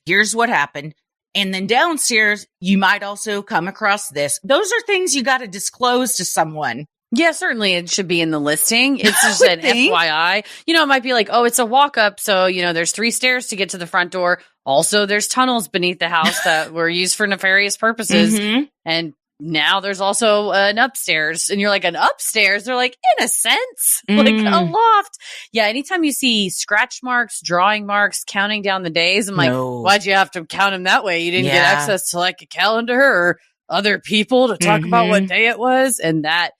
Here's what happened. And then downstairs, you might also come across this. Those are things you got to disclose to someone. Yeah, certainly it should be in the listing. It's just an FYI. It might be like, oh, it's a walk up. So, there's 3 stairs to get to the front door. Also, there's tunnels beneath the house that were used for nefarious purposes. Mm-hmm. And now there's also an upstairs. And you're like, an upstairs? They're like, in a sense, like a loft. Yeah, anytime you see scratch marks, drawing marks, counting down the days, I'm like, why'd you have to count them that way? You didn't get access to like a calendar or other people to talk about what day it was. And that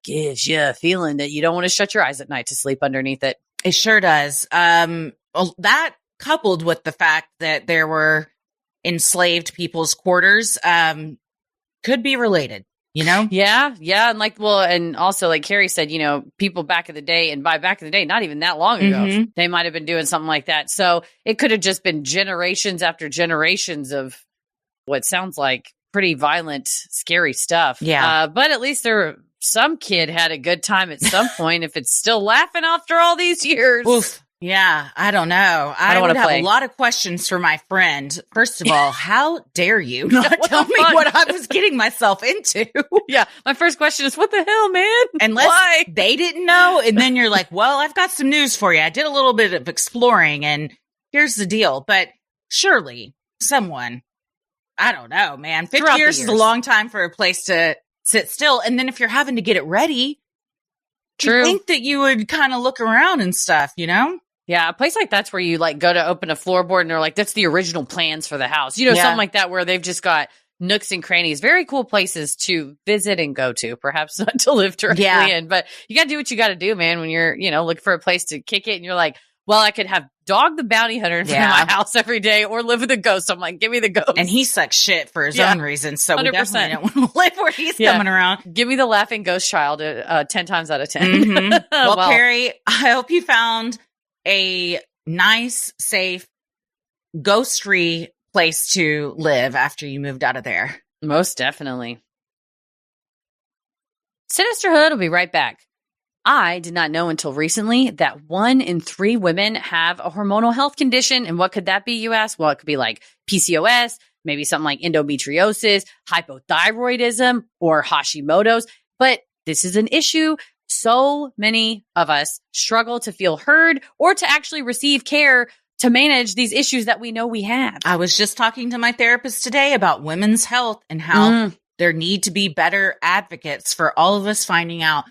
gives you a feeling that you don't want to shut your eyes at night to sleep underneath it. It sure does. That coupled with the fact that there were enslaved people's quarters, could be related, Yeah. And and also like Carrie said, people back in the day, and by back in the day, not even that long ago, they might have been doing something like that. So it could have just been generations after generations of what sounds like pretty violent, scary stuff. Yeah. But at least some kid had a good time at some point if it's still laughing after all these years. Oof. Yeah, I don't know. I would have a lot of questions for my friend. First of all, how dare you not tell me what I was getting myself into? Yeah, my first question is, what the hell, man? Unless they didn't know, and then you're like, well, I've got some news for you. I did a little bit of exploring, and here's the deal. But surely someone, I don't know, man. 50 years is a long time for a place to sit still. And then if you're having to get it ready, you think that you would kind of look around and stuff, Yeah, a place like that's where you like go to open a floorboard and they're like, that's the original plans for the house. Something like that where they've just got nooks and crannies. Very cool places to visit and go to, perhaps not to live directly in. But you got to do what you got to do, man, when you're, looking for a place to kick it and you're like, well, I could have Dog the Bounty Hunter in front of my house every day or live with a ghost. I'm like, give me the ghost. And he sucks shit for his own reasons. So 100%. We definitely don't want to live where he's coming around. Give me the laughing ghost child 10 times out of 10. Mm-hmm. Well, Perry, I hope you found a nice, safe, ghost-free place to live after you moved out of there. Most definitely. Sinisterhood will be right back. I did not know until recently that 1 in 3 women have a hormonal health condition. And what could that be, you ask? Well, it could be like PCOS, maybe something like endometriosis, hypothyroidism, or Hashimoto's. But this is an issue. So many of us struggle to feel heard or to actually receive care to manage these issues that we know we have. I was just talking to my therapist today about women's health and how there need to be better advocates for all of us finding out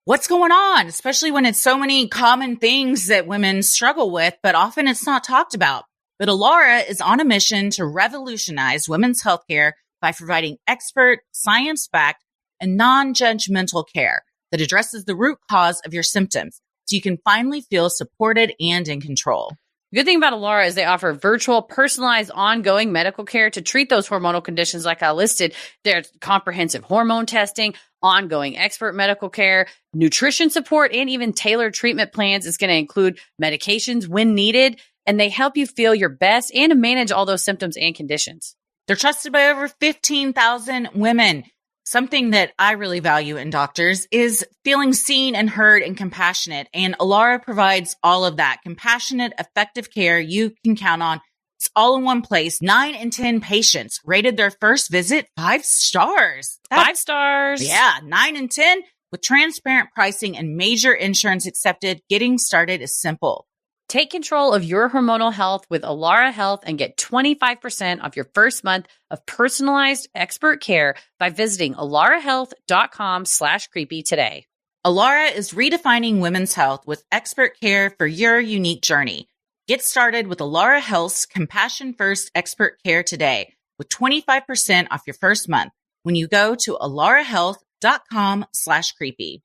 what's going on, especially when it's so many common things that women struggle with, but often it's not talked about. But Alara is on a mission to revolutionize women's healthcare by providing expert, science-backed, and non-judgmental care that addresses the root cause of your symptoms so you can finally feel supported and in control. The good thing about Alara is they offer virtual, personalized, ongoing medical care to treat those hormonal conditions like I listed. There's comprehensive hormone testing, ongoing expert medical care, nutrition support, and even tailored treatment plans. It's going to include medications when needed, and they help you feel your best and to manage all those symptoms and conditions. They're trusted by over 15,000 women. Something that I really value in doctors is feeling seen and heard and compassionate. And Alara provides all of that compassionate, effective care you can count on. It's all in one place. 9 in 10 patients rated their first visit 5 stars. 5 stars. Yeah, 9 in 10 with transparent pricing and major insurance accepted. Getting started is simple. Take control of your hormonal health with Alara Health and get 25% off your first month of personalized expert care by visiting alarahealth.com/creepy today. Alara is redefining women's health with expert care for your unique journey. Get started with Alara Health's Compassion First expert care today with 25% off your first month when you go to alarahealth.com/creepy.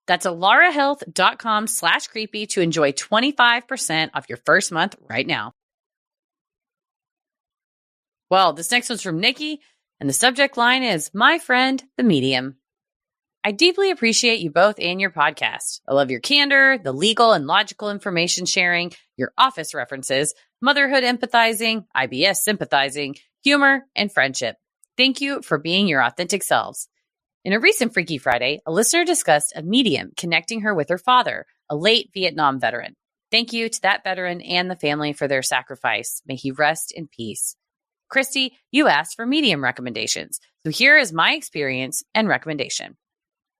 That's alarahealth.com/creepy to enjoy 25% off your first month right now. Well, this next one's from Nikki, and the subject line is, My Friend, the Medium. I deeply appreciate you both and your podcast. I love your candor, the legal and logical information sharing, your office references, motherhood empathizing, IBS sympathizing, humor, and friendship. Thank you for being your authentic selves. In a recent Freaky Friday, a listener discussed a medium connecting her with her father, a late Vietnam veteran. Thank you to that veteran and the family for their sacrifice. May he rest in peace. Christy, you asked for medium recommendations, so here is my experience and recommendation.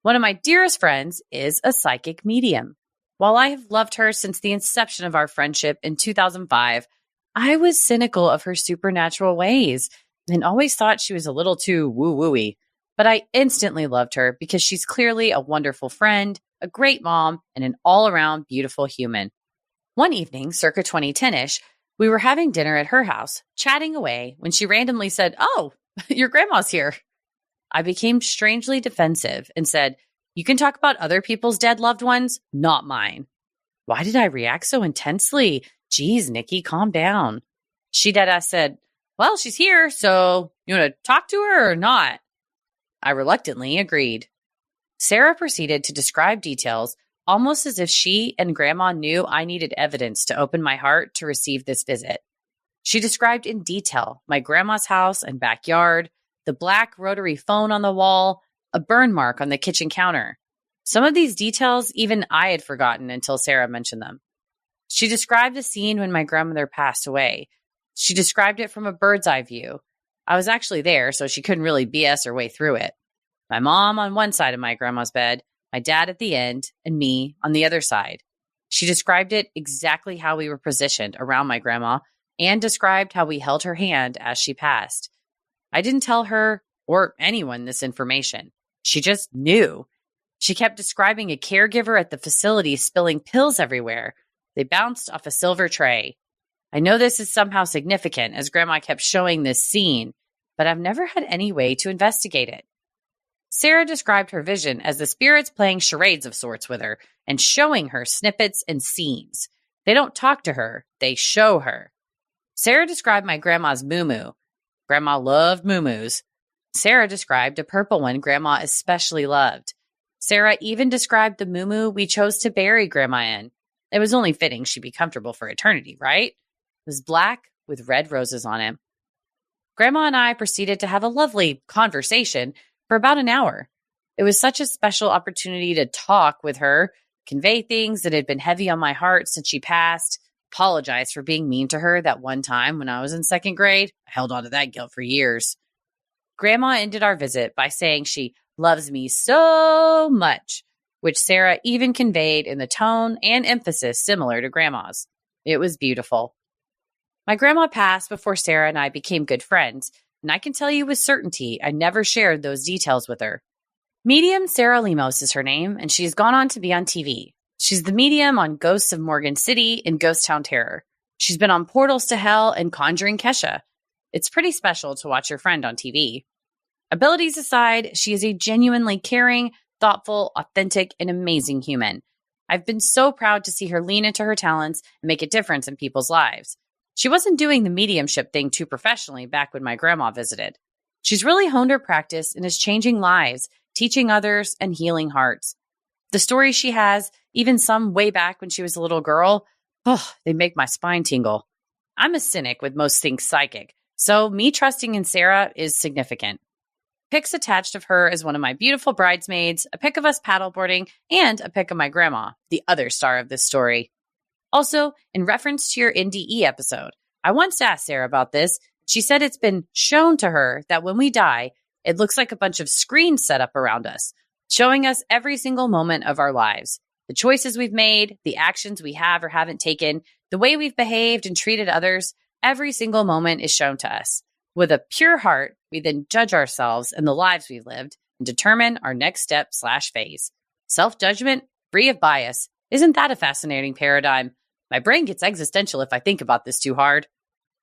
One of my dearest friends is a psychic medium. While I have loved her since the inception of our friendship in 2005, I was cynical of her supernatural ways and always thought she was a little too woo-woo-y. But I instantly loved her because she's clearly a wonderful friend, a great mom, and an all-around beautiful human. One evening, circa 2010-ish, we were having dinner at her house, chatting away, when she randomly said, "Oh, your grandma's here." I became strangely defensive and said, "You can talk about other people's dead loved ones, not mine." Why did I react so intensely? Geez, Nikki, calm down. She deadass said, "Well, she's here, so you want to talk to her or not?" I reluctantly agreed. Sarah proceeded to describe details, almost as if she and Grandma knew I needed evidence to open my heart to receive this visit. She described in detail my grandma's house and backyard, the black rotary phone on the wall, a burn mark on the kitchen counter. Some of these details even I had forgotten until Sarah mentioned them. She described the scene when my grandmother passed away. She described it from a bird's eye view. I was actually there, so she couldn't really BS her way through it. My mom on one side of my grandma's bed, my dad at the end, and me on the other side. She described it exactly how we were positioned around my grandma and described how we held her hand as she passed. I didn't tell her or anyone this information. She just knew. She kept describing a caregiver at the facility spilling pills everywhere. They bounced off a silver tray. I know this is somehow significant as Grandma kept showing this scene, but I've never had any way to investigate it. Sarah described her vision as the spirits playing charades of sorts with her and showing her snippets and scenes. They don't talk to her, they show her. Sarah described my grandma's moo-moo. Grandma loved moo-moos. Sarah described a purple one Grandma especially loved. Sarah even described the moo-moo we chose to bury Grandma in. It was only fitting she'd be comfortable for eternity, right? It was black with red roses on it. Grandma and I proceeded to have a lovely conversation for about an hour. It was such a special opportunity to talk with her, convey things that had been heavy on my heart since she passed, apologize for being mean to her that one time when I was in second grade. I held on to that guilt for years. Grandma ended our visit by saying she loves me so much, which Sarah even conveyed in the tone and emphasis similar to Grandma's. It was beautiful. My grandma passed before Sarah and I became good friends, and I can tell you with certainty I never shared those details with her. Medium Sarah Lemos is her name, and she's gone on to be on TV. She's the medium on Ghosts of Morgan City and Ghost Town Terror. She's been on Portals to Hell and Conjuring Kesha. It's pretty special to watch your friend on TV. Abilities aside, she is a genuinely caring, thoughtful, authentic, and amazing human. I've been so proud to see her lean into her talents and make a difference in people's lives. She wasn't doing the mediumship thing too professionally back when my grandma visited. She's really honed her practice and is changing lives, teaching others, and healing hearts. The stories she has, even some way back when she was a little girl, they make my spine tingle. I'm a cynic with most things psychic, so me trusting in Sarah is significant. Pics attached of her as one of my beautiful bridesmaids, a pic of us paddleboarding, and a pic of my grandma, the other star of this story. Also, in reference to your NDE episode, I once asked Sarah about this. She said it's been shown to her that when we die, it looks like a bunch of screens set up around us, showing us every single moment of our lives. The choices we've made, the actions we have or haven't taken, the way we've behaved and treated others, every single moment is shown to us. With a pure heart, we then judge ourselves and the lives we've lived and determine our next step/phase. Self-judgment, free of bias. Isn't that a fascinating paradigm? My brain gets existential if I think about this too hard.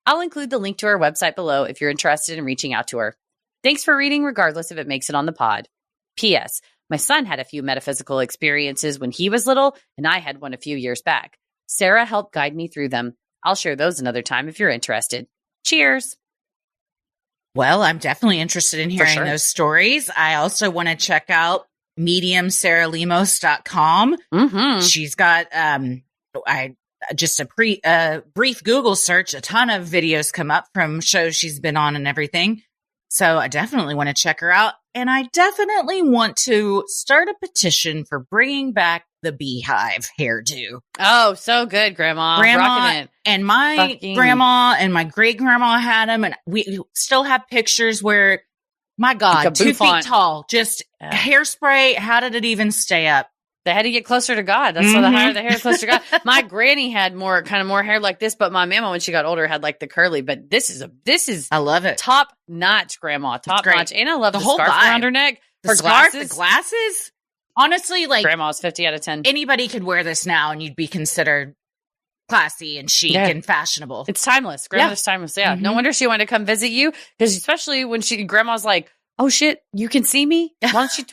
I'll include the link to her website below if you're interested in reaching out to her. Thanks for reading, regardless if it makes it on the pod. P.S. My son had a few metaphysical experiences when he was little, and I had one a few years back. Sarah helped guide me through them. I'll share those another time if you're interested. Cheers. Well, I'm definitely interested in hearing sure. those stories. I also want to check out mediumsarahlemos.com. Mm-hmm. She's got, just a brief Google search, a ton of videos come up from shows she's been on and everything. So I definitely want to check her out. And I definitely want to start a petition for bringing back the beehive hairdo. Oh, so good, Grandma. Rocking it. And my grandma and my great grandma had them. And we still have pictures where, my God, like 2 feet tall, just hairspray. How did it even stay up? They had to get closer to God. That's why the higher the hair, closer to God. My granny had more hair like this, but my mama, when she got older, had like the curly. But this is I love it. Top notch, Grandma. Top notch. And I love the whole scarf vibe around her neck. Her scarf, the glasses. Honestly, like Grandma's 50 out of 10. Anybody could wear this now, and you'd be considered classy and chic and fashionable. It's timeless. Grandma's timeless. Yeah. No wonder she wanted to come visit you, because especially when Grandma's like, oh shit, you can see me?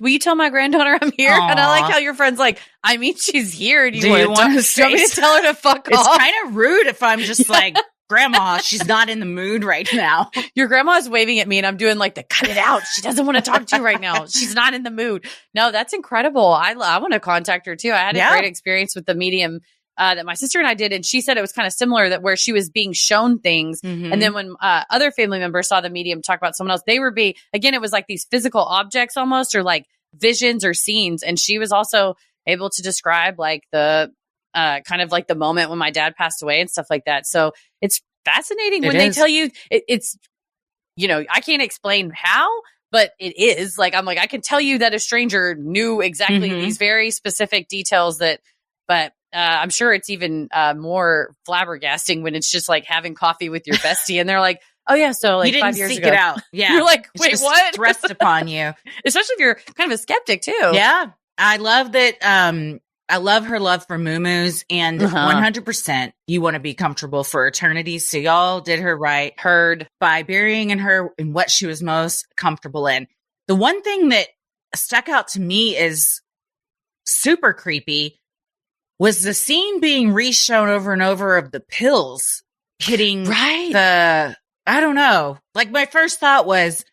Will you tell my granddaughter I'm here? Aww. And I like how your friend's like, I mean, she's here. Do you want me to tell her to fuck off? It's kind of rude if I'm just like, Grandma, she's not in the mood right now. Your grandma's waving at me and I'm doing like the cut it out. She doesn't want to talk to you right now. She's not in the mood. No, that's incredible. I want to contact her too. I had a great experience with the medium that my sister and I did. And she said it was kind of similar, that where she was being shown things. Mm-hmm. And then when other family members saw the medium talk about someone else, they were again, it was like these physical objects almost, or like visions or scenes. And she was also able to describe like the kind of like the moment when my dad passed away and stuff like that. So it's fascinating when they tell you it's, I can't explain how, but it is like, I'm like, I can tell you that a stranger knew exactly these very specific details but I'm sure it's even more flabbergasting when it's just like having coffee with your bestie and they're like, oh yeah, so like 5 years ago. You didn't seek it out. Yeah. You're like, wait, it's what? Thrust upon you. Especially if you're kind of a skeptic too. Yeah. I love that. I love her love for muumuus, and 100% you want to be comfortable for eternity. So y'all did her right. Heard. By burying her in what she was most comfortable in. The one thing that stuck out to me is super creepy was the scene being re-shown over and over of the pills hitting I don't know. Like my first thought was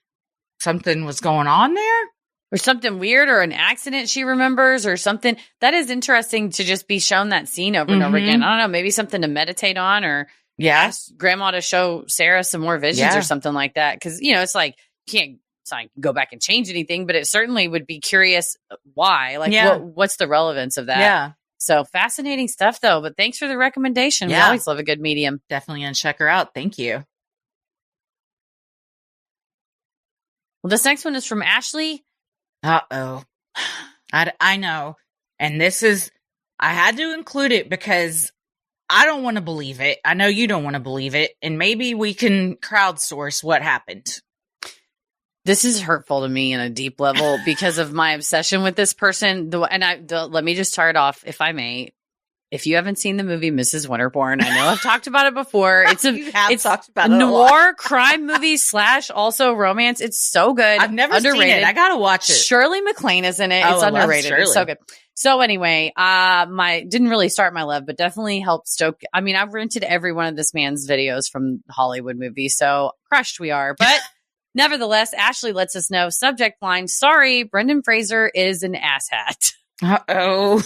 something was going on there. Or something weird, or an accident she remembers, or something. That is interesting to just be shown that scene over and over again. I don't know, maybe something to meditate on, or ask Grandma to show Sarah some more visions or something like that. Because, it's like, it's not go back and change anything, but it certainly would be curious why. Like, what's the relevance of that? Yeah. So fascinating stuff, though. But thanks for the recommendation. Yeah. We always love a good medium. Definitely gonna check her out. Thank you. Well, this next one is from Ashley. Uh-oh. I know. And I had to include it because I don't want to believe it. I know you don't want to believe it. And maybe we can crowdsource what happened. This is hurtful to me in a deep level because of my obsession with this person. Let me just start off, if I may. If you haven't seen the movie Mrs. Winterborn, I know I've talked about it before. It's talked about it noir crime movie / also romance. It's so good. I've never seen it. I gotta watch it. Shirley MacLaine is in it. It's underrated. It's so good. So anyway, didn't really start my love, but definitely helped stoke. I mean, I've rented every one of this man's videos from Hollywood movies, so crushed we are. But nevertheless, Ashley lets us know, subject line, sorry, Brendan Fraser is an asshat. Uh-oh.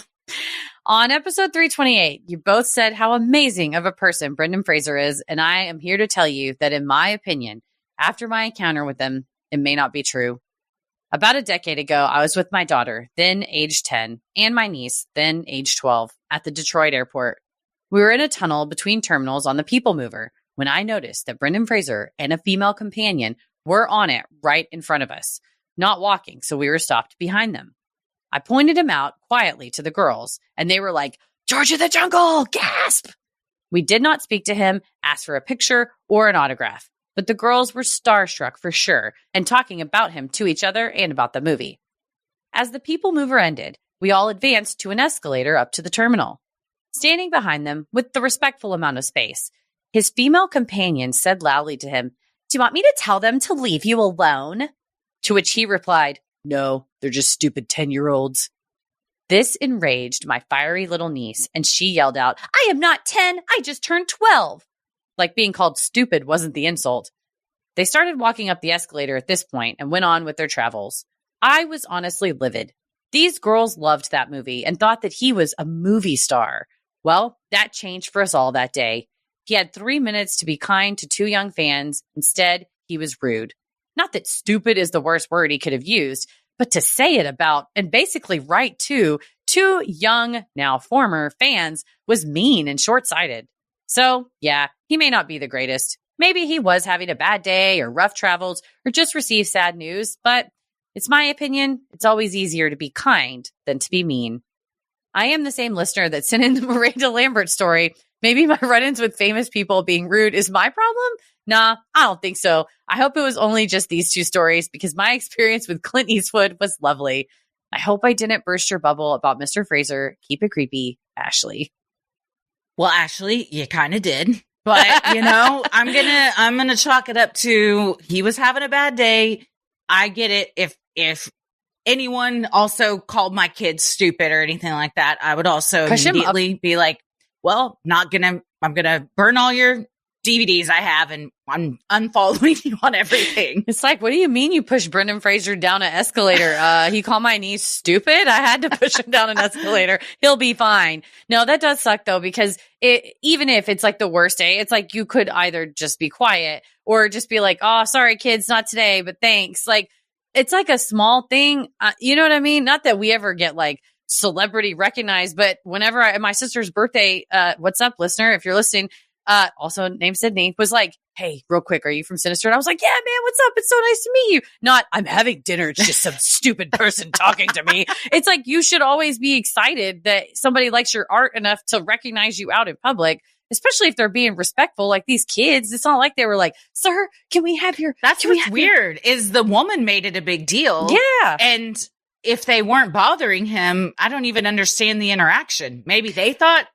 On episode 328, you both said how amazing of a person Brendan Fraser is, and I am here to tell you that in my opinion, after my encounter with him, it may not be true. About a decade ago, I was with my daughter, then age 10, and my niece, then age 12, at the Detroit airport. We were in a tunnel between terminals on the People Mover when I noticed that Brendan Fraser and a female companion were on it right in front of us, not walking, so we were stopped behind them. I pointed him out quietly to the girls, and they were like, George of the Jungle, gasp! We did not speak to him, ask for a picture or an autograph, but the girls were starstruck for sure and talking about him to each other and about the movie. As the People Mover ended, we all advanced to an escalator up to the terminal. Standing behind them with the respectful amount of space, his female companion said loudly to him, do you want me to tell them to leave you alone? To which he replied, no, they're just stupid 10-year-olds. This enraged my fiery little niece, and she yelled out, I am not 10, I just turned 12. Like being called stupid wasn't the insult. They started walking up the escalator at this point and went on with their travels. I was honestly livid. These girls loved that movie and thought that he was a movie star. Well, that changed for us all that day. He had 3 minutes to be kind to 2 young fans. Instead, he was rude. Not that stupid is the worst word he could have used, but to say it about and basically right to 2 young, now former fans was mean and short-sighted. So, yeah, he may not be the greatest. Maybe he was having a bad day or rough travels or just received sad news, but it's my opinion, it's always easier to be kind than to be mean. I am the same listener that sent in the Miranda Lambert story. Maybe my run-ins with famous people being rude is my problem? Nah, I don't think so. I hope it was only just these 2 stories because my experience with Clint Eastwood was lovely. I hope I didn't burst your bubble about Mr. Fraser. Keep it creepy, Ashley. Well, Ashley, you kind of did. But, I'm going to chalk it up to he was having a bad day. I get it. If anyone also called my kids stupid or anything like that, I would also immediately be like, well, I'm going to burn all your DVDs I have and I'm unfollowing you on everything. It's like, what do you mean you pushed Brendan Fraser down an escalator? He called my niece stupid. I had to push him down an escalator. He'll be fine. No, that does suck though, because even if it's like the worst day, it's like you could either just be quiet or just be like, oh, sorry, kids, not today, but thanks. Like, it's like a small thing. You know what I mean? Not that we ever get like celebrity recognized, but whenever my sister's birthday, what's up, listener? If you're listening, also named Sydney, was like, hey, real quick, are you from Sinister? And I was like, yeah, man, what's up? It's so nice to meet you. Not, I'm having dinner. It's just some stupid person talking to me. It's like, you should always be excited that somebody likes your art enough to recognize you out in public, especially if they're being respectful. Like these kids, it's not like they were like, sir, can we have your... That's what's weird is the woman made it a big deal. Yeah. And if they weren't bothering him, I don't even understand the interaction. Maybe they thought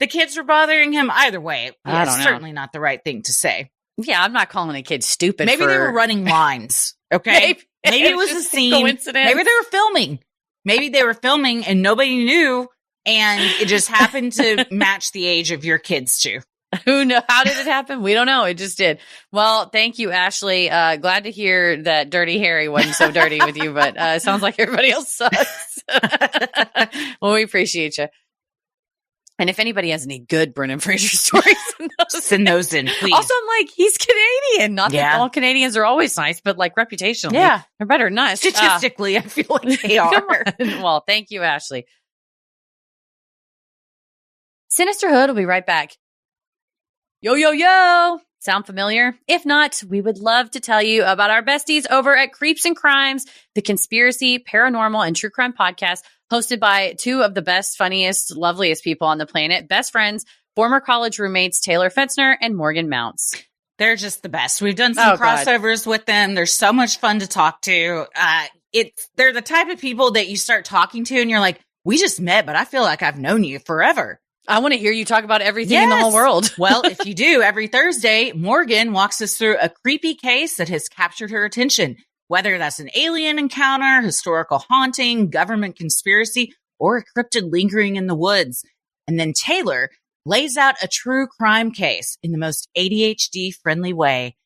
the kids were bothering him. Either way, it's certainly not the right thing to say. Yeah, I'm not calling a kid stupid. Maybe they were running lines. Okay. Maybe it was a scene. Coincidence. Maybe they were filming. Maybe they were filming and nobody knew. And it just happened to match the age of your kids too. Who knows? How did it happen? We don't know. It just did. Well, thank you, Ashley. Glad to hear that Dirty Harry wasn't so dirty with you, but it sounds like everybody else sucks. Well, we appreciate you. And if anybody has any good Brendan Fraser stories, send those in, please. Also, I'm like, he's Canadian. Not that all Canadians are always nice, but like reputationally, they're better than us. Statistically, I feel like they are. Well, thank you, Ashley. Sinisterhood will be right back. Yo, yo, yo. Sound familiar? If not, we would love to tell you about our besties over at Creeps and Crimes, the conspiracy, paranormal, and true crime podcast hosted by 2 of the best, funniest, loveliest people on the planet, best friends, former college roommates Taylor Fentzner and Morgan Mounts. They're just the best. We've done some crossovers with them. They're so much fun to talk to. They're the type of people that you start talking to and you're like, we just met, but I feel like I've known you forever. I want to hear you talk about everything in the whole world. Well, if you do, every Thursday, Morgan walks us through a creepy case that has captured her attention, whether that's an alien encounter, historical haunting, government conspiracy, or a cryptid lingering in the woods. And then Taylor lays out a true crime case in the most ADHD-friendly way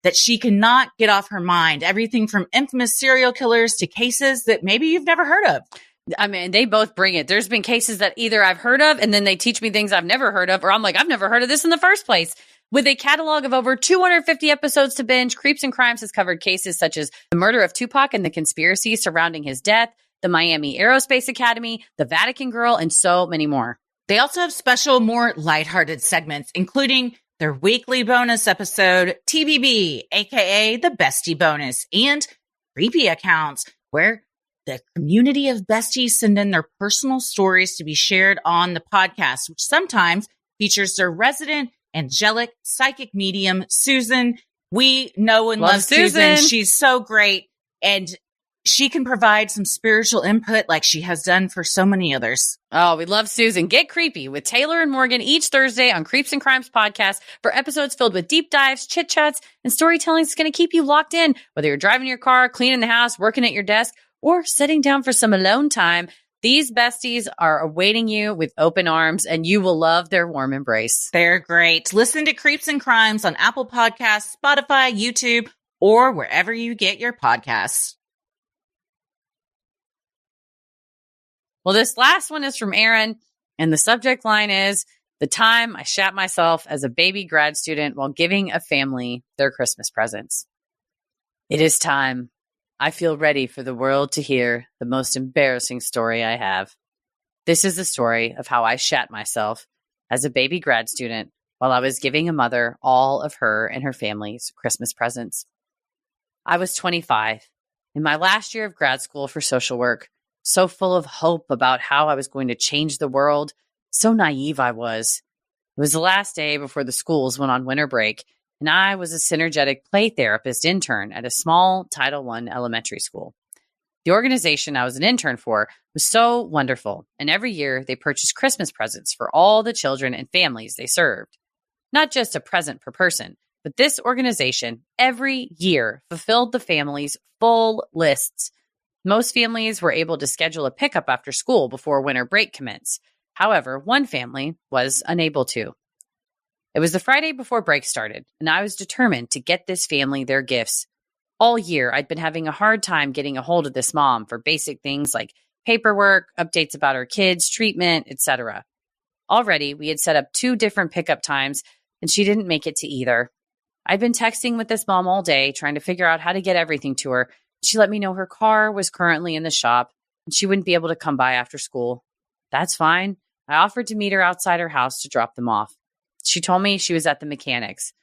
that she cannot get off her mind. Everything from infamous serial killers to cases that maybe you've never heard of. I mean, they both bring it. There's been cases that either I've heard of and then they teach me things I've never heard of, or I'm like, I've never heard of this in the first place. With a catalog of over 250 episodes to binge, Creeps and Crimes has covered cases such as the murder of Tupac and the conspiracy surrounding his death, the Miami Aerospace Academy, the Vatican Girl, and so many more. They also have special, more lighthearted segments, including their weekly bonus episode, TBB, aka the Bestie Bonus, and Creepy Accounts, where the community of besties send in their personal stories to be shared on the podcast, which sometimes features their resident angelic psychic medium, Susan. We know and love Susan. She's so great. And she can provide some spiritual input like she has done for so many others. Oh, we love Susan. Get creepy with Taylor and Morgan each Thursday on Creeps and Crimes podcast for episodes filled with deep dives, chit chats, and storytelling that's going to keep you locked in, whether you're driving your car, cleaning the house, working at your desk, or sitting down for some alone time. These besties are awaiting you with open arms, and you will love their warm embrace. They're great. Listen to Creeps and Crimes on Apple Podcasts, Spotify, YouTube, or wherever you get your podcasts. Well, this last one is from Aaron, and the subject line is, the time I shat myself as a baby grad student while giving a family their Christmas presents. It is time. I feel ready for the world to hear the most embarrassing story I have. This is the story of how I shat myself as a baby grad student while I was giving a mother all of her and her family's Christmas presents. I was 25, in my last year of grad school for social work, so full of hope about how I was going to change the world. So naive I was. It was the last day before the schools went on winter break, and I was a synergetic play therapist intern at a small Title I elementary school. The organization I was an intern for was so wonderful, and every year they purchased Christmas presents for all the children and families they served. Not just a present per person, but this organization every year fulfilled the families' full lists. Most families were able to schedule a pickup after school before winter break commenced. However, one family was unable to. It was the Friday before break started, and I was determined to get this family their gifts. All year, I'd been having a hard time getting a hold of this mom for basic things like paperwork, updates about her kids, treatment, etc. Already, we had set up 2 different pickup times, and she didn't make it to either. I'd been texting with this mom all day, trying to figure out how to get everything to her. She let me know her car was currently in the shop, and she wouldn't be able to come by after school. That's fine. I offered to meet her outside her house to drop them off. She told me she was at the mechanics.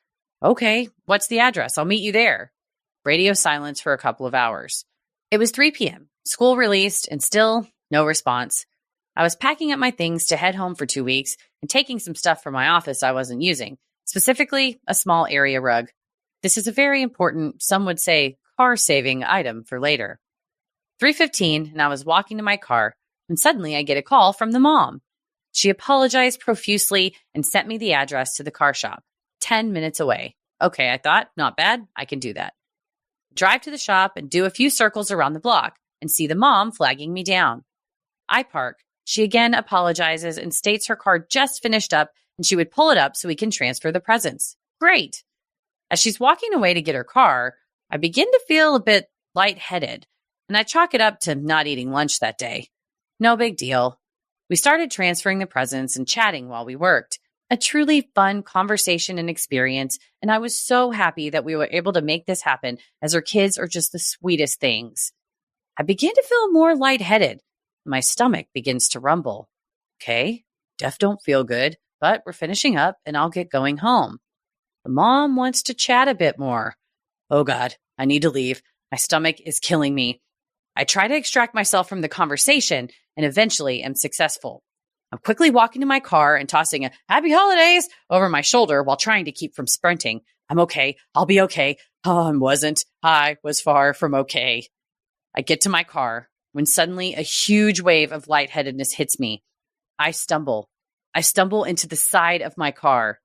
Okay, what's the address? I'll meet you there. Radio silence for a couple of hours. It was 3 p.m. School released, and still no response. I was packing up my things to head home for 2 weeks and taking some stuff from my office I wasn't using, specifically a small area rug. This is a very important, some would say, car-saving item for later. 3:15, and I was walking to my car, and suddenly I get a call from the mom. She apologized profusely and sent me the address to the car shop, 10 minutes away. Okay, I thought, not bad, I can do that. Drive to the shop and do a few circles around the block and see the mom flagging me down. I park. She again apologizes and states her car just finished up and she would pull it up so we can transfer the presents. Great. As she's walking away to get her car, I begin to feel a bit lightheaded, and I chalk it up to not eating lunch that day. No big deal. We started transferring the presents and chatting while we worked. A truly fun conversation and experience, and I was so happy that we were able to make this happen, as our kids are just the sweetest things. I begin to feel more lightheaded. My stomach begins to rumble. Okay, don't feel good, but we're finishing up and I'll get going home. The mom wants to chat a bit more. Oh God, I need to leave. My stomach is killing me. I try to extract myself from the conversation and eventually am successful. I'm quickly walking to my car and tossing a happy holidays over my shoulder while trying to keep from sprinting. I'm okay. I'll be okay. Oh, I wasn't. I was far from okay. I get to my car when suddenly a huge wave of lightheadedness hits me. I stumble. I stumble into the side of my car.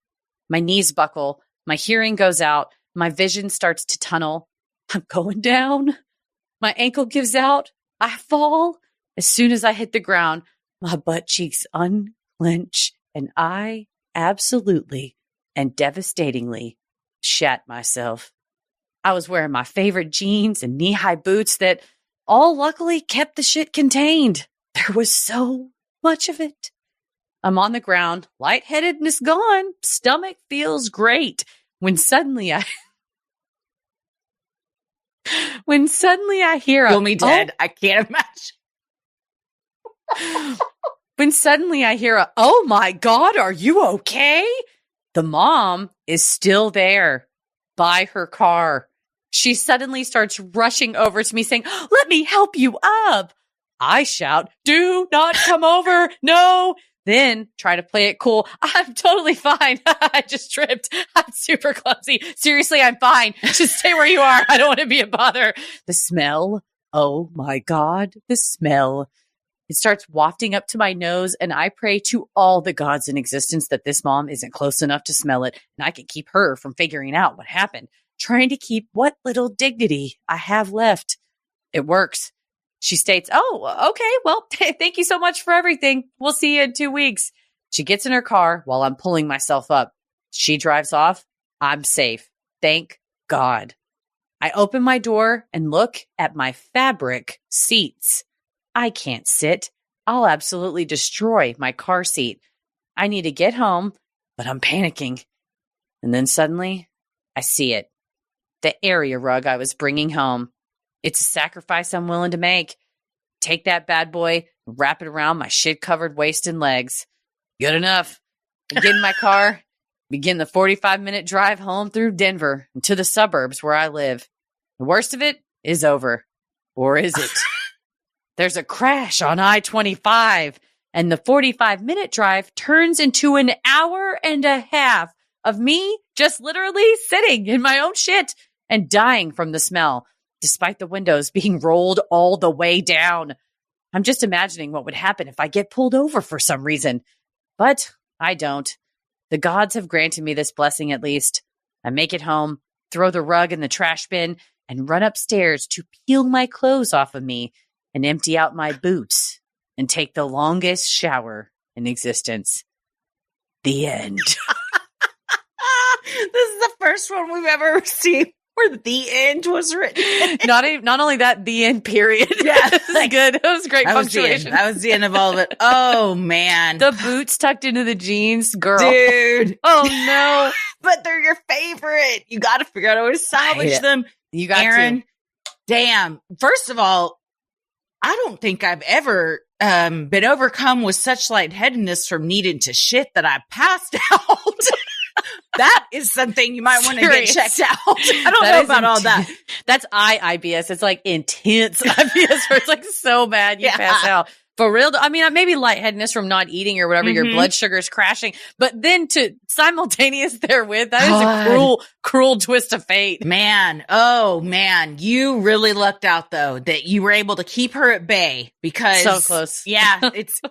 My knees buckle. My hearing goes out. My vision starts to tunnel. I'm going down. My ankle gives out. I fall. As soon as I hit the ground, my butt cheeks unclench, and I absolutely and devastatingly shat myself. I was wearing my favorite jeans and knee-high boots that all luckily kept the shit contained. There was so much of it. I'm on the ground, lightheadedness gone, stomach feels great. When suddenly I hear Feel me dead. I can't imagine. When suddenly I hear oh my God, are you okay? The mom is still there by her car. She suddenly starts rushing over to me saying, let me help you up. I shout, do not come over. No. Then try to play it cool. I'm totally fine. I just tripped. I'm super clumsy. Seriously, I'm fine. Just stay where you are. I don't want to be a bother. The smell. Oh my God, the smell. It starts wafting up to my nose, and I pray to all the gods in existence that this mom isn't close enough to smell it, and I can keep her from figuring out what happened, trying to keep what little dignity I have left. It works. She states, oh, okay, well, thank you so much for everything. We'll see you in 2 weeks. She gets in her car while I'm pulling myself up. She drives off. I'm safe. Thank God. I open my door and look at my fabric seats. I can't sit. I'll absolutely destroy my car seat. I need to get home, but I'm panicking. And then suddenly, I see it. The area rug I was bringing home. It's a sacrifice I'm willing to make. Take that bad boy, wrap it around my shit-covered waist and legs. Good enough. I get in my car, begin the 45-minute drive home through Denver and to the suburbs where I live. The worst of it is over. Or is it? There's a crash on I-25, and the 45-minute drive turns into an hour and a half of me just literally sitting in my own shit and dying from the smell, despite the windows being rolled all the way down. I'm just imagining what would happen if I get pulled over for some reason. But I don't. The gods have granted me this blessing at least. I make it home, throw the rug in the trash bin, and run upstairs to peel my clothes off of me and empty out my boots and take the longest shower in existence. The end. This is the first one we've ever received where the end was written. Not only that, the end period. Yeah. This is good. It was great punctuation. That was the end of all of it. Oh, man. The boots tucked into the jeans, girl. Dude. Oh, no. But they're your favorite. You got to figure out a way to salvage them. You got Aaron, to. Damn. First of all, I don't think I've ever been overcome with such lightheadedness from needing to shit that I passed out. That is something you might want to get checked out. I don't know about all that. That's IBS. It's like intense IBS where it's like so bad you pass out. For real. I mean, maybe lightheadedness from not eating or whatever, your blood sugar is crashing. But then to simultaneous therewith, that is a cruel twist of fate. Man. Oh, man. You really lucked out, though, that you were able to keep her at bay because. So close. Yeah. It's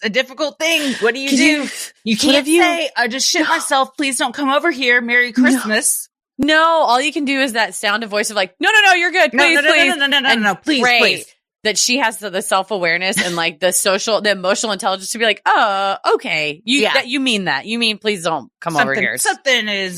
a difficult thing. What do you do? You can't say, I just shit myself. Please don't come over here. Merry Christmas. No, all you can do is that sound of voice of like, no, you're good. Please, No, please. That she has the self-awareness and like the emotional intelligence to be like, oh, okay. You mean that. You mean, please don't come over here. Something is,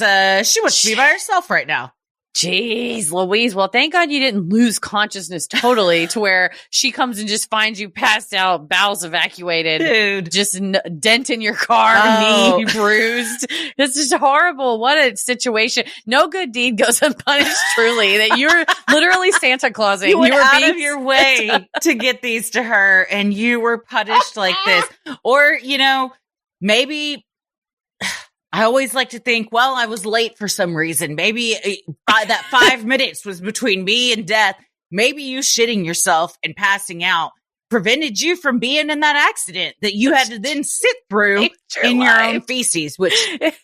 she wants to be by herself right now. Jeez, Louise. Well, thank God you didn't lose consciousness totally to where she comes and just finds you passed out, bowels evacuated. Dude. Just dent in your car, knee bruised. It's just horrible. What a situation. No good deed goes unpunished, truly. That you're literally Santa Clausing. You were out of your way to get these to her, and you were punished like this. Or, maybe... I always like to think, well, I was late for some reason. Maybe that 5 minutes was between me and death. Maybe you shitting yourself and passing out prevented you from being in that accident that you had to then sit through in your own feces, which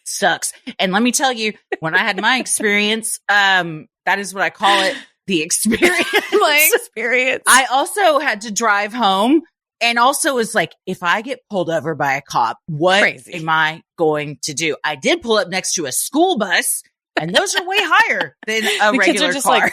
sucks. And let me tell you, when I had my experience, that is what I call it, the experience. My experience. I also had to drive home and also was like, if I get pulled over by a cop, what am I going to do? I did pull up next to a school bus, and those are way higher than a regular kids are just car. like,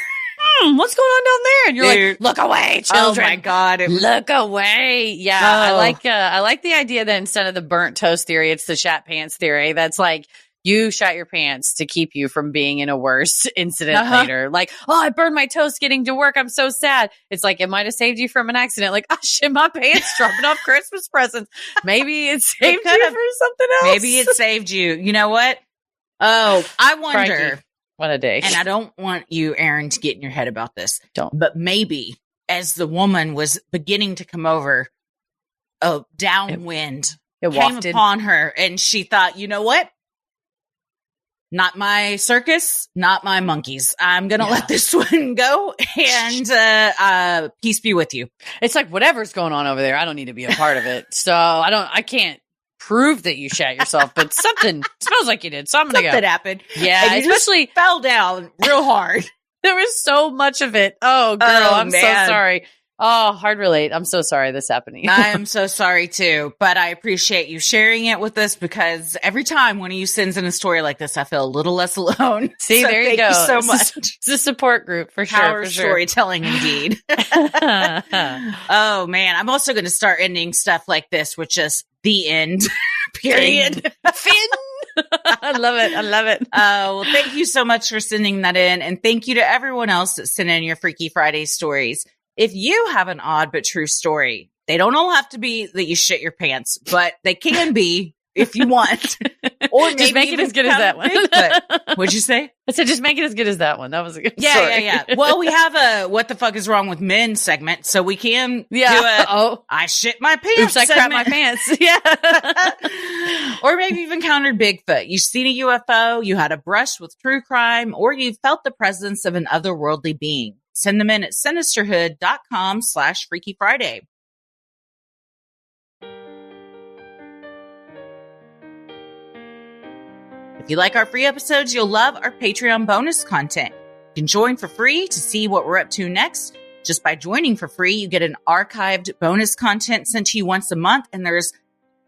what's going on down there? And you're like, look away, children. Oh my God. Look away. Yeah. Oh. I like the idea that instead of the burnt toast theory, it's the shat pants theory. That's like, you shat your pants to keep you from being in a worse incident later. Like, oh, I burned my toast getting to work. I'm so sad. It's like, it might have saved you from an accident. Like, oh shit, my pants dropping off Christmas presents. Maybe it saved you from something else. Maybe it saved you. You know what? Oh, I wonder. Crikey. What a day. And I don't want you, Aaron, to get in your head about this. Don't. But maybe as the woman was beginning to come over, a downwind came upon her, and she thought, you know what? Not my circus, not my monkeys. I'm going to let this one go, and peace be with you. It's like, whatever's going on over there, I don't need to be a part of it. So I can't prove that you shat yourself, but something smells like you did. So I'm going to go. Something happened. Yeah, and you especially just fell down real hard. There was so much of it. Oh, girl, I'm so sorry. Oh, hard relate. I'm so sorry this happening. I am so sorry too, but I appreciate you sharing it with us, because every time one of you sends in a story like this, I feel a little less alone. See, so there you go. Thank you so much. It's a support group for sure. Power storytelling indeed. Oh man. I'm also going to start ending stuff like this with just the end, period. Finn. I love it. I love it. Well, thank you so much for sending that in. And thank you to everyone else that sent in your Freaky Friday stories. If you have an odd but true story, they don't all have to be that you shit your pants, but they can be if you want. Or just make it as good as that one. What'd you say? I said, just make it as good as that one. That was a good story. Yeah. Well, we have a "What the fuck is wrong with men" segment, so we can do I shit my pants. Oops, I crap my pants. Yeah. Or maybe you've encountered Bigfoot. You've seen a UFO. You had a brush with true crime, or you felt the presence of an otherworldly being. Send them in at sinisterhood.com/Freaky Friday. If you like our free episodes, you'll love our Patreon bonus content. You can join for free to see what we're up to next. Just by joining for free, you get an archived bonus content sent to you once a month, and there's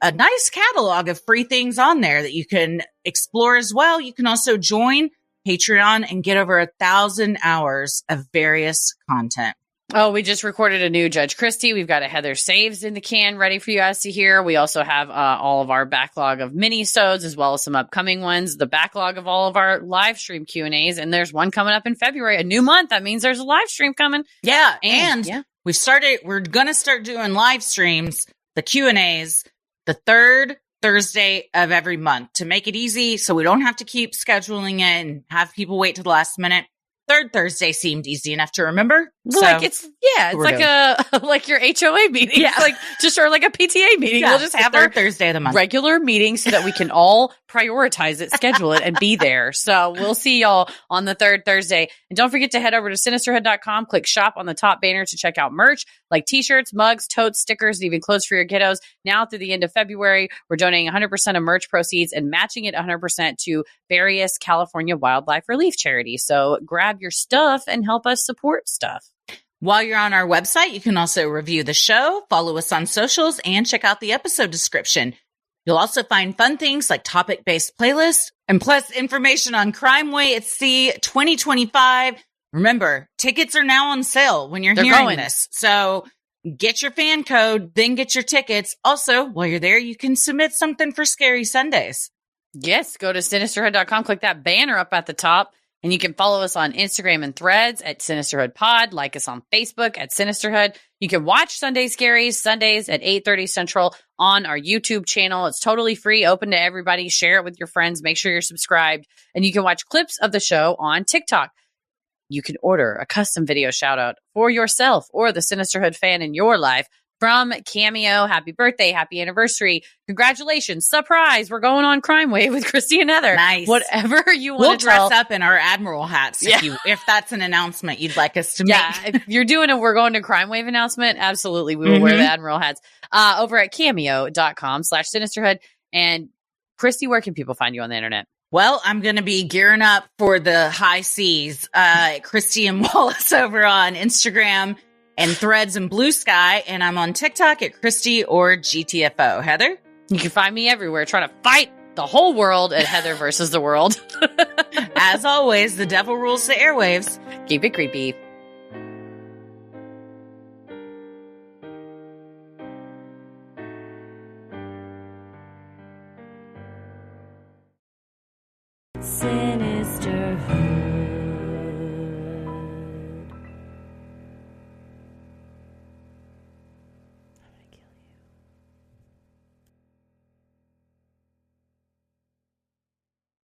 a nice catalog of free things on there that you can explore as well. You can also join Patreon and get over 1,000 hours of various content. Oh, we just recorded a new Judge Christie. We've got a Heather Saves in the can ready for you guys to hear. We also have all of our backlog of mini-sodes as well as some upcoming ones, the backlog of all of our live stream Q&As. And there's one coming up in February, a new month. That means there's a live stream coming. Yeah. And we're going to start doing live streams, the Q&As, the third Thursday of every month to make it easy so we don't have to keep scheduling it and have people wait to the last minute. Third Thursday seemed easy enough to remember. Like it's like your HOA meeting. Yeah. It's like like a PTA meeting. Yeah, we'll just have our Thursday of the month regular meeting so that we can all prioritize it, schedule it, and be there. So we'll see y'all on the third Thursday. And don't forget to head over to Sinisterhood.com, click shop on the top banner to check out merch like t-shirts, mugs, totes, stickers, and even clothes for your kiddos. Now through the end of February, we're donating 100% of merch proceeds and matching it 100% to various California wildlife relief charities. So grab your stuff and help us support stuff. While you're on our website, you can also review the show, follow us on socials, and check out the episode description. You'll also find fun things like topic-based playlists and plus information on Crime Way at Sea 2025. Remember, tickets are now on sale when you're hearing this. So get your fan code, then get your tickets. Also, while you're there, you can submit something for Scary Sundays. Yes, go to Sinisterhood.com, click that banner up at the top. And you can follow us on Instagram and Threads at Sinisterhood Pod. Like us on Facebook at Sinisterhood. You can watch Sunday Scaries Sundays at 8:30 Central on our YouTube channel. It's totally free, open to everybody. Share it with your friends. Make sure you're subscribed. And you can watch clips of the show on TikTok. You can order a custom video shout out for yourself or the Sinisterhood fan in your life from Cameo. Happy birthday. Happy anniversary. Congratulations. Surprise. We're going on Crime Wave with Christy and Heather. Nice. Whatever you We'll want to tell. dress up in our Admiral hats if that's an announcement you'd like us to make. Yeah, if you're doing a We're Going to Crime Wave announcement, absolutely. We will wear the Admiral hats. Over at cameo.com/Sinisterhood. And Christy, where can people find you on the internet? Well, I'm going to be gearing up for the high seas. Christy and Wallace over on Instagram and Threads and Blue Sky. And I'm on TikTok at Christy or GTFO. Heather? You can find me everywhere trying to fight the whole world at Heather versus the world. As always, the devil rules the airwaves. Keep it creepy. Sinisterhood.